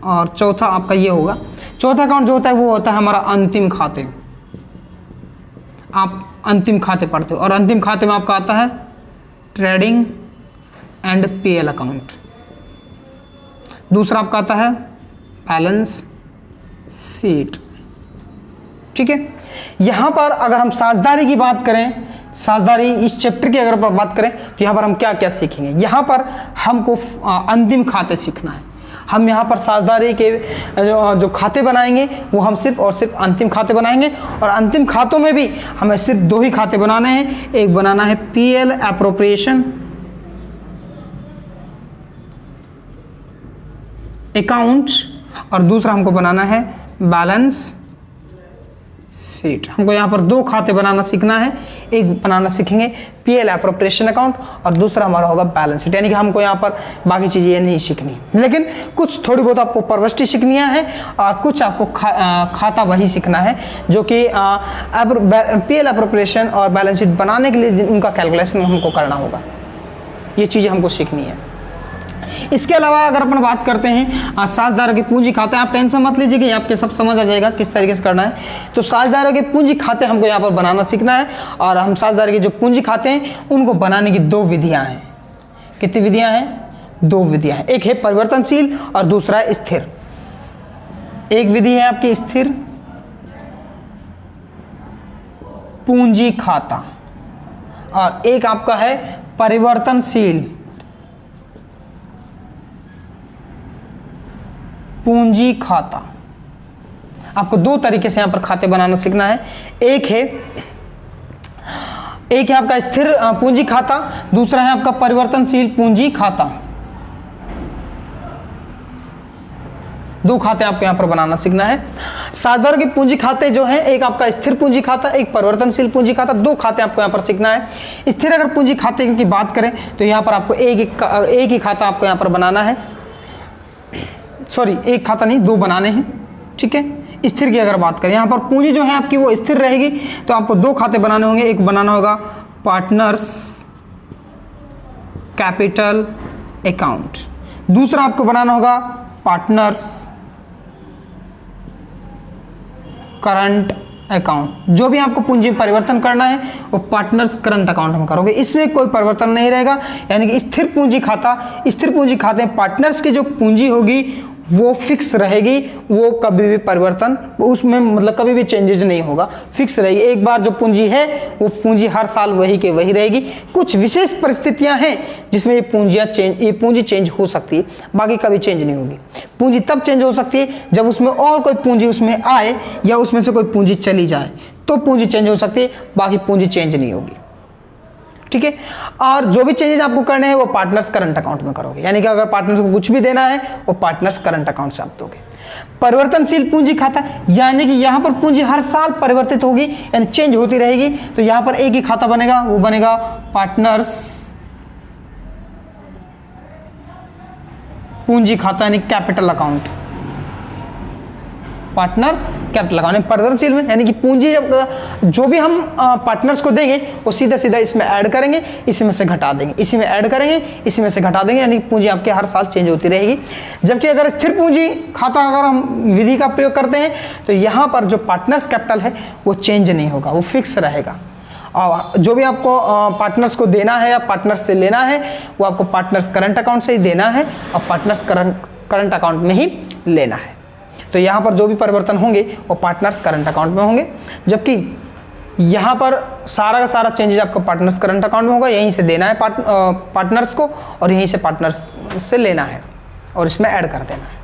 A: और चौथा आपका ये होगा। चौथा काउंट जो होता है वो होता है हमारा अंतिम खाते। आप अंतिम खाते पढ़ते हो और अंतिम खाते में आपका आता है ट्रेडिंग एंड पीएल अकाउंट। दूसरा आपका आता है बैलेंस शीट। ठीक है, यहाँ पर अगर हम साझेदारी की बात करें, साझेदारी इस चैप्टर की अगर बात करें तो यहाँ पर हम क्या क्या सीखेंगे। यहाँ पर हमको अंतिम खाते सीखना है। हम यहाँ पर साझेदारी के जो खाते बनाएंगे वो हम सिर्फ और सिर्फ अंतिम खाते बनाएंगे, और अंतिम खातों में भी हमें सिर्फ दो ही खाते बनाने हैं। एक बनाना है पीएल एप्रोप्रिएशन अकाउंट, और दूसरा हमको बनाना है बैलेंस शीट। हमको यहाँ पर दो खाते बनाना सीखना है। एक बनाना सीखेंगे पीएल एप्रोप्रिएशन अकाउंट, और दूसरा हमारा होगा बैलेंस शीट। यानी कि हमको यहाँ पर बाकी चीज़ें ये नहीं सीखनी, लेकिन कुछ थोड़ी बहुत आपको प्रविष्टि सीखनी है और कुछ आपको खाता वही सीखना है, जो कि पीएल एप्रोप्रिएशन और बैलेंस शीट बनाने के लिए उनका कैलकुलेशन हमको करना होगा। ये चीज़ें हमको सीखनी है। इसके अलावा अगर अपन बात करते हैं साझेदारों के पूंजी खाते, आप टेंशन मत लीजिए कि आपके सब समझ आ जाएगा किस तरीके से करना है। तो साझेदारों के पूंजी खाते हमको यहाँ पर बनाना सीखना है, और हम साझेदारों के जो पूंजी खाते हैं उनको बनाने की दो विधियाँ हैं। कितनी विधियाँ हैं? दो विधियाँ हैं। एक है परिवर्तनशील और दूसरा है स्थिर। एक विधि है आपकी स्थिर पूंजी खाता, और एक आपका है परिवर्तनशील पूंजी खाता। आपको दो तरीके से यहां पर खाते बनाना सीखना है। एक है आपका स्थिर पूंजी खाता, दूसरा है आपका परिवर्तनशील पूंजी खाता। दो खाते आपको यहां पर बनाना सीखना है। साझेदारों के पूंजी खाते जो हैं, एक आपका स्थिर पूंजी खाता, एक परिवर्तनशील पूंजी खाता। दो खाते आपको यहां पर सीखना है। स्थिर अगर पूंजी खाते की बात करें तो यहां पर आपको एक ही खाता आपको यहां पर बनाना है। सॉरी, एक खाता नहीं, दो बनाने हैं। ठीक है। स्थिर की अगर बात करें, यहाँ पर पूंजी जो है आपकी वो स्थिर रहेगी, तो आपको दो खाते बनाने होंगे। एक बनाना होगा पार्टनर्स कैपिटल अकाउंट, दूसरा आपको बनाना होगा पार्टनर्स करंट अकाउंट। जो भी आपको पूंजी में परिवर्तन करना है वो पार्टनर्स करंट अकाउंट में करोगे, इसमें कोई परिवर्तन नहीं रहेगा। यानी कि स्थिर पूंजी खाते में पार्टनर्स की जो पूंजी होगी वो फिक्स रहेगी, वो कभी भी परिवर्तन उसमें मतलब कभी भी चेंजेज नहीं होगा, फिक्स रहेगी। एक बार जो पूंजी है वो पूंजी हर साल वही के वही रहेगी। कुछ विशेष परिस्थितियां हैं जिसमें ये पूंजी चेंज हो सकती है, बाकी कभी चेंज नहीं होगी। पूंजी तब चेंज हो सकती है जब उसमें और कोई पूंजी उसमें आए या उसमें से कोई पूंजी चली जाए, तो पूंजी चेंज हो सकती है, बाकी पूंजी चेंज नहीं होगी। ठीक है। और जो भी चेंजेस आपको करने हैं वो पार्टनर्स करंट अकाउंट में करोगे, यानी कि अगर पार्टनर्स को कुछ भी देना है वो पार्टनर्स करंट अकाउंट से आप दोगे। परिवर्तनशील पूंजी खाता, यानी कि यहां पर पूंजी हर साल परिवर्तित होगी, यानी चेंज होती रहेगी। तो यहां पर एक ही खाता बनेगा, वो बनेगा पार्टनर्स पूंजी खाता, यानी capital account. Partners capital account परिवर्तनशील में, यानी कि पूंजी जो भी हम पार्टनर्स को देंगे वो सीधा सीधा इसमें ऐड करेंगे, इसी में से घटा देंगे, इसी में ऐड करेंगे, इसी में से घटा देंगे, यानी पूंजी आपके हर साल चेंज होती रहेगी। जबकि अगर स्थिर पूंजी खाता अगर हम विधि का प्रयोग करते हैं तो यहाँ पर जो पार्टनर्स कैपिटल है वो चेंज नहीं होगा, वो फिक्स रहेगा। और जो भी आपको पार्टनर्स को देना है या पार्टनर्स से लेना है वो आपको पार्टनर्स करंट अकाउंट से ही देना है और पार्टनर्स करंट अकाउंट में ही लेना है। तो यहाँ पर जो भी परिवर्तन होंगे वो पार्टनर्स करंट अकाउंट में होंगे, जबकि यहाँ पर सारा का सारा चेंजेस आपका पार्टनर्स करंट अकाउंट में होगा। यहीं से देना है पार्टनर्स को और यहीं से पार्टनर्स से लेना है और इसमें ऐड कर देना है।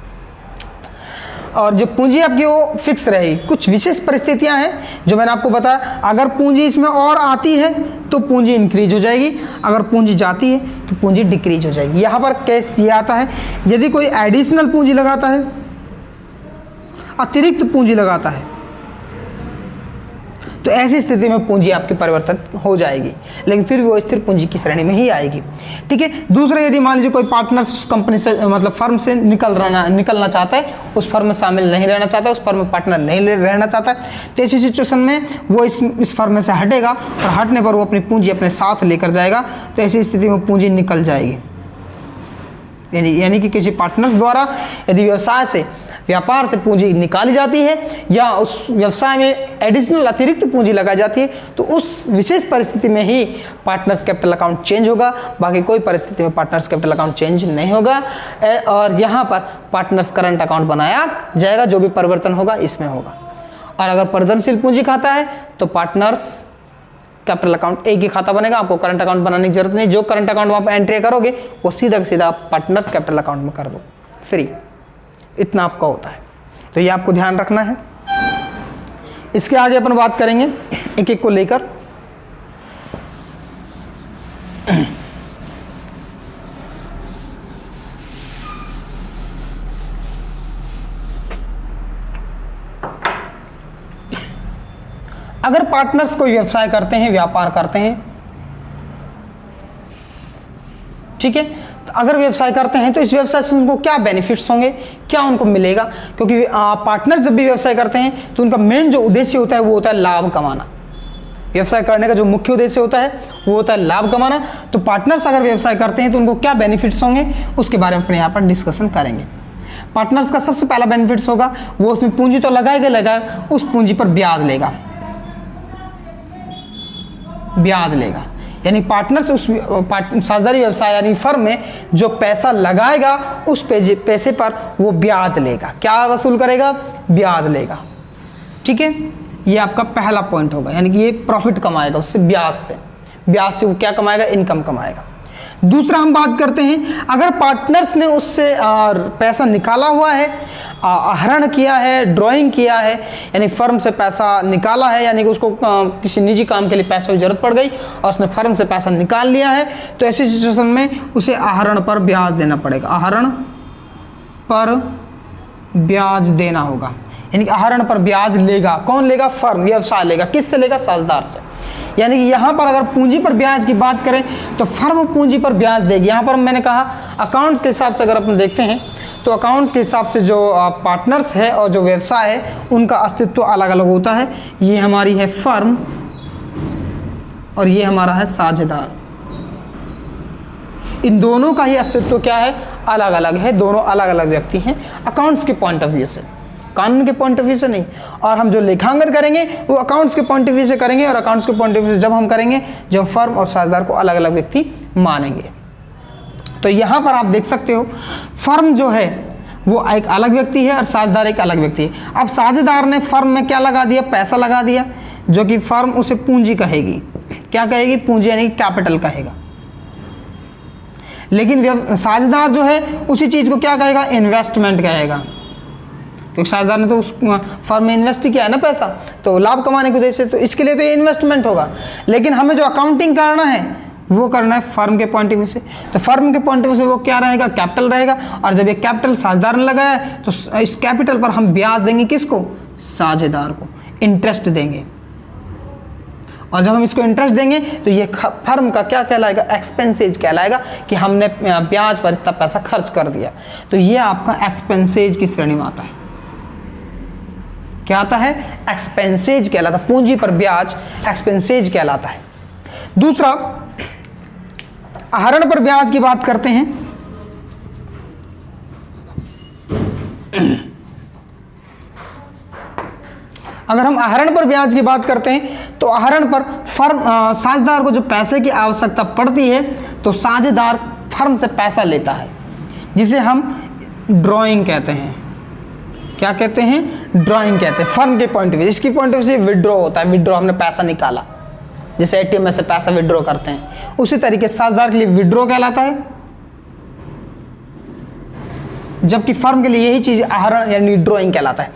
A: और जो पूंजी आपकी वो फिक्स रहेगी। कुछ विशेष परिस्थितियां हैं जो मैंने आपको बताया, अगर पूंजी इसमें और आती है तो पूंजी इंक्रीज हो जाएगी, अगर पूंजी जाती है तो पूंजी डिक्रीज हो जाएगी। यहाँ पर केस ये आता है, यदि कोई एडिशनल पूंजी लगाता है, अतिरिक्त पूंजी लगाता है, तो ऐसी स्थिति में पूंजी आपकी परिवर्तन हो जाएगी, लेकिन फिर भी वो स्थिर पूंजी की श्रेणी में ही आएगी। ठीक है। दूसरा, यदि मान लीजिए कोई पार्टनर्स उस कंपनी से मतलब फर्म से निकलना चाहता है, उस फर्म में शामिल नहीं रहना चाहता है, उस फर्म में पार्टनर नहीं रहना चाहता है, तो ऐसी सिचुएशन में वो इस फर्म में से हटेगा और हटने पर वो अपनी पूंजी अपने साथ लेकर जाएगा, तो ऐसी स्थिति में पूंजी निकल जाएगी। यानी कि किसी पार्टनर्स द्वारा यदि व्यवसाय से व्यापार से पूंजी निकाली जाती है या उस व्यवसाय में एडिशनल अतिरिक्त पूंजी लगाई जाती है, तो उस विशेष परिस्थिति में ही पार्टनर्स कैपिटल अकाउंट चेंज होगा, बाकी कोई परिस्थिति में पार्टनर्स कैपिटल अकाउंट चेंज नहीं होगा। और यहाँ पर पार्टनर्स करंट अकाउंट बनाया जाएगा, जो भी परिवर्तन होगा इसमें होगा। और अगर परिवर्तनशील पूंजी खाता है तो पार्टनर्स कैपिटल अकाउंट एक ही खाता बनेगा, आपको करंट अकाउंट बनाने की जरूरत नहीं। जो करंट अकाउंट आप एंट्री करोगे वो सीधा का सीधा पार्टनर्स कैपिटल अकाउंट में कर दो, फ्री। इतना आपका होता है, तो ये आपको ध्यान रखना है। इसके आगे अपन बात करेंगे एक एक को लेकर। अगर पार्टनर्स कोई व्यवसाय करते हैं, व्यापार करते हैं, ठीक है, तो अगर व्यवसाय करते हैं तो इस व्यवसाय से उनको क्या बेनिफिट्स होंगे, क्या उनको मिलेगा? क्योंकि पार्टनर्स जब भी व्यवसाय करते हैं तो उनका मेन जो उद्देश्य होता है वो होता है लाभ कमाना। व्यवसाय करने का जो मुख्य उद्देश्य होता है वो होता है लाभ कमाना। तो पार्टनर्स अगर व्यवसाय करते हैं तो उनको क्या बेनिफिट्स होंगे, उसके बारे में अपने यहाँ पर डिस्कशन करेंगे। पार्टनर्स का सबसे पहला बेनिफिट्स होगा, वो उसमें पूंजी तो लगाएगा, उस पूंजी पर ब्याज लेगा, यानी पार्टनर्स उस साझेदारी व्यवसाय यानी फर्म में जो पैसा लगाएगा उस पैसे पर वो ब्याज लेगा। क्या वसूल करेगा? ब्याज लेगा। ठीक है, ये आपका पहला पॉइंट होगा, यानी कि ये प्रॉफिट कमाएगा उससे, ब्याज से वो क्या कमाएगा? इनकम कमाएगा। दूसरा हम बात करते हैं, अगर पार्टनर्स ने उससे पैसा निकाला हुआ है, आहरण किया है, ड्राइंग किया है, यानी फर्म से पैसा निकाला है, यानी कि उसको किसी निजी काम के लिए पैसे की जरूरत पड़ गई और उसने फर्म से पैसा निकाल लिया है, तो ऐसी सिचुएशन में उसे आहरण पर ब्याज देना पड़ेगा। आहरण पर ब्याज देना होगा, यानी कि आहरण पर ब्याज लेगा। कौन लेगा? फर्म, व्यवसाय लेगा। किससे लेगा? साझेदार से। यानी कि यहाँ पर अगर पूंजी पर ब्याज की बात करें तो फर्म पूंजी पर ब्याज देगी। यहाँ पर मैंने कहा अकाउंट्स के हिसाब से अगर अपन देखते हैं तो अकाउंट्स के हिसाब से जो पार्टनर्स है और जो व्यवसाय है उनका अस्तित्व अलग अलग होता है। ये हमारी है फर्म और ये हमारा है साझेदार। इन दोनों का ही अस्तित्व क्या है? अलग अलग है। दोनों अलग अलग व्यक्ति हैं अकाउंट्स के पॉइंट ऑफ व्यू से, कानून के पॉइंट ऑफ व्यू से नहीं। और हम जो लेखांकन करेंगे वो अकाउंट्स के पॉइंट ऑफ व्यू से करेंगे, और अकाउंट्स के पॉइंट ऑफ व्यू से जब हम करेंगे जब फर्म और साझेदार को अलग अलग व्यक्ति मानेंगे। तो यहाँ पर आप देख सकते हो फर्म जो है वो एक अलग व्यक्ति है और साझेदार एक अलग व्यक्ति है। अब साझेदार ने फर्म में क्या लगा दिया? पैसा लगा दिया, जो कि फर्म उसे पूंजी कहेगी। क्या कहेगी? पूंजी, यानी कैपिटल कहेगा। लेकिन साझेदार जो है उसी चीज को क्या कहेगा? इन्वेस्टमेंट कहेगा, क्योंकि साझेदार ने तो उस फर्म में इन्वेस्ट किया है ना पैसा, तो लाभ कमाने के उद्देश्य से, तो इसके लिए तो ये इन्वेस्टमेंट होगा। लेकिन हमें जो अकाउंटिंग करना है वो करना है फर्म के पॉइंट ऑफ व्यू से। तो फर्म के पॉइंट ऑफ व्यू से वो क्या रहेगा? कैपिटल रहेगा। और जब ये कैपिटल साझेदार ने लगाया है तो इस कैपिटल पर हम ब्याज देंगे किसको? साझेदार को, इंटरेस्ट देंगे। और जब हम इसको इंटरेस्ट देंगे तो ये फर्म का क्या कहलाएगा? एक्सपेंसेज कहलाएगा, कि हमने ब्याज पर इतना पैसा खर्च कर दिया। तो ये आपका एक्सपेंसेज की श्रेणी में आता है। क्या आता है? एक्सपेंसेज कहलाता है। पूंजी पर ब्याज एक्सपेंसेज कहलाता है। दूसरा, आहरण पर ब्याज की बात करते हैं। अगर हम आहरण पर ब्याज की बात करते हैं तो आहरण पर फर्म साझेदार को जब पैसे की आवश्यकता पड़ती है तो साझेदार फर्म से पैसा लेता है, जिसे हम ड्राइंग कहते हैं। क्या कहते हैं? ड्राइंग कहते हैं फर्म के पॉइंट ऑफ व्यू। इसकी पॉइंट ऑफ व्यू से विड्रॉ होता है। विड्रॉ, हमने पैसा निकाला, जैसे एटीएम में से पैसा विड्रॉ करते हैं, उसी तरीके से साझेदार के लिए विड्रॉ कहलाता है, जबकि फर्म के लिए यही चीज आहरण यानी ड्राइंग कहलाता है।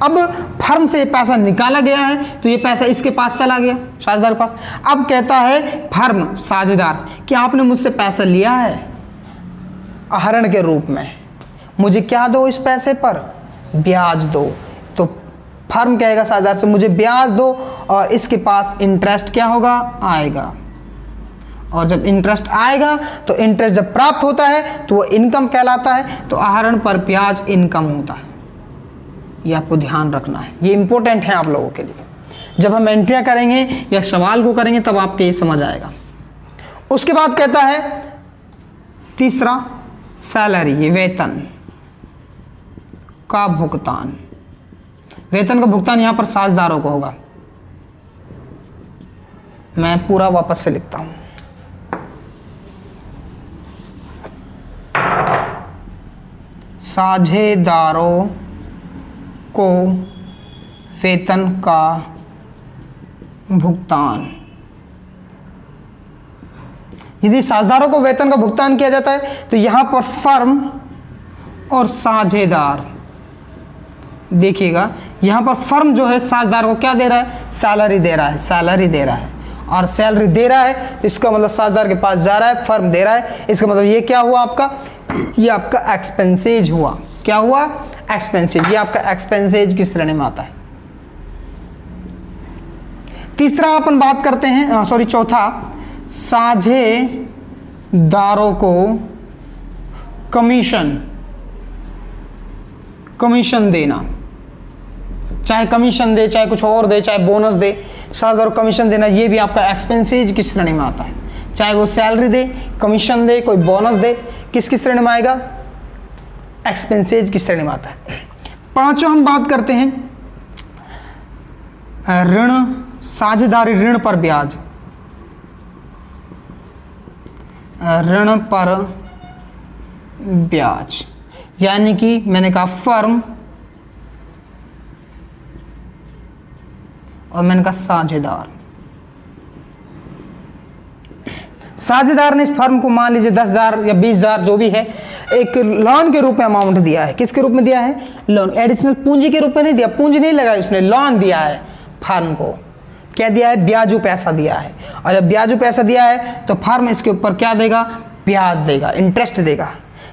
A: अब फर्म से पैसा निकाला गया है तो ये पैसा इसके पास चला गया, साझेदार के पास। अब कहता है फर्म साझेदार से कि आपने मुझसे पैसा लिया है आहरण के रूप में, मुझे क्या दो? इस पैसे पर ब्याज दो। तो फर्म कहेगा साझेदार से मुझे ब्याज दो, और इसके पास इंटरेस्ट क्या होगा? आएगा। और जब इंटरेस्ट आएगा तो इंटरेस्ट जब प्राप्त होता है तो वो इनकम कहलाता है। तो आहरण पर ब्याज इनकम होता है। ये आपको ध्यान रखना है, ये इंपॉर्टेंट है आप लोगों के लिए। जब हम एंट्रियां करेंगे या सवाल को करेंगे तब आपके ये समझ आएगा। उसके बाद कहता है तीसरा, सैलरी, ये वेतन। का भुगतान, वेतन का भुगतान यहां पर साझेदारों को होगा। मैं पूरा वापस से लिखता हूं, साझेदारों को वेतन का भुगतान, यदि साझेदारों को वेतन का भुगतान किया जाता है तो यहां पर फर्म और साझेदार, देखिएगा यहां पर फर्म जो है साझेदार को क्या दे रहा है, सैलरी दे रहा है, सैलरी दे रहा है, और सैलरी दे रहा है तो इसका मतलब साझेदार के पास जा रहा है, फर्म दे रहा है, इसका मतलब ये क्या हुआ आपका, ये आपका एक्सपेंसेज हुआ। क्या हुआ, एक्सपेंसेज, ये आपका एक्सपेंसेज की श्रेणी में आता है। तीसरा अपन बात करते हैं, सॉरी चौथा, साझेदारों को कमीशन देना, चाहे कमीशन दे, चाहे कुछ और दे, चाहे बोनस दे, साझेदारों को कमीशन देना, ये भी आपका एक्सपेंसेज की श्रेणी में आता है। चाहे वो सैलरी दे, कमीशन दे, कोई बोनस दे, किसकी श्रेणी में आएगा, एक्सपेंसेज की श्रेणी में आता है। पांचों हम बात करते हैं ऋण, साझेदारी ऋण पर ब्याज, ऋण पर ब्याज, यानी कि मैंने कहा फर्म और मैंने कहा साझेदार। साझेदार ने इस फर्म को मान लीजिए 10,000 या 20,000 जो भी है एक लोन के रूप में अमाउंट दिया है। किसके रूप में दिया है, लोन, एडिशनल पूंजी के रूप में नहीं दिया, पूंजी नहीं लगाई उसने, लोन दिया है फर्म को। क्या दिया है, ब्याजू पैसा दिया है, और जब ब्याजू पैसा दिया है तो फर्म इसके ऊपर क्या देगा, ब्याज देगा, इंटरेस्ट देगा,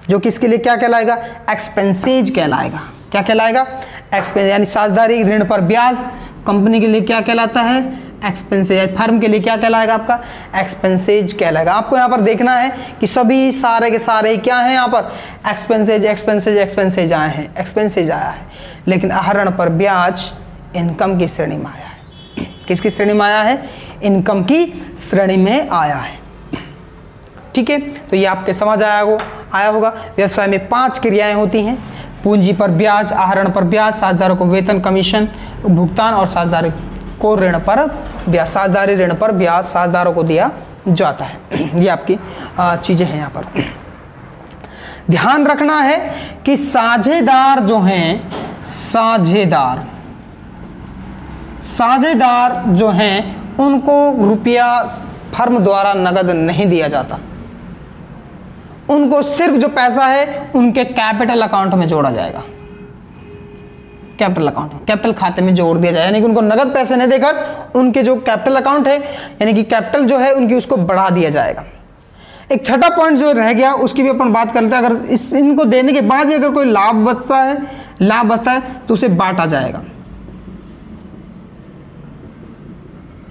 A: जो कि इसके लिए क्या कहलाएगा, एक्सपेंसेज कहलाएगा। क्या कहलाएगा, एक्सपेंस, यानी साझेदारी ऋण पर ब्याज कंपनी के लिए क्या कहलाता है, एक्सपेंसेज, फर्म के लिए क्या कहलाएगा आपका, एक्सपेंसेज कहलाएगा। आपको यहाँ पर देखना है कि सभी सारे के सारे क्या हैं, यहाँ पर एक्सपेंसेज एक्सपेंसेज एक्सपेंसेज आए हैं, एक्सपेंसेज आया है, लेकिन आहरण पर ब्याज इनकम की श्रेणी में आया है। किसकी श्रेणी में आया है, इनकम की श्रेणी में आया है। ठीक है, तो ये आपके समझ आया होगा। व्यवसाय में 5 क्रियाएं होती हैं, पूंजी पर ब्याज, आहरण पर ब्याज, साझेदारों को वेतन कमीशन भुगतान, और साझेदारी को ऋण पर ब्याज, साझेदारी ऋण पर ब्याज साझेदारों को दिया जाता है। ये आपकी चीजें हैं। यहाँ पर ध्यान रखना है कि साझेदार जो हैं, साझेदार जो हैं उनको रुपया फर्म द्वारा नगद नहीं दिया जाता, उनको सिर्फ जो पैसा है उनके कैपिटल अकाउंट में जोड़ा जाएगा, कैपिटल अकाउंट, कैपिटल खाते में जोड़ दिया जाए, यानी कि उनको नगद पैसे नहीं देकर उनके जो कैपिटल अकाउंट है, यानी कि कैपिटल जो है उनकी, उसको बढ़ा दिया जाएगा। एक छठा पॉइंट जो रह गया उसकी भी अपन बात करते हैं। अगर इनको देने के बाद ही अगर कोई लाभ बचता है तो उसे बांटा जाएगा।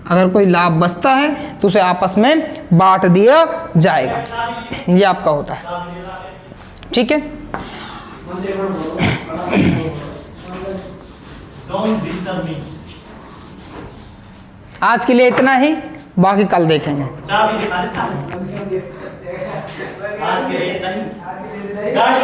A: अगर कोई लाभ बचता है तो उसे आपस में बांट दिया जाएगा। ये आपका होता है। ठीक है, आज के लिए इतना ही, बाकी कल देखेंगे। आज के लिए इतना ही।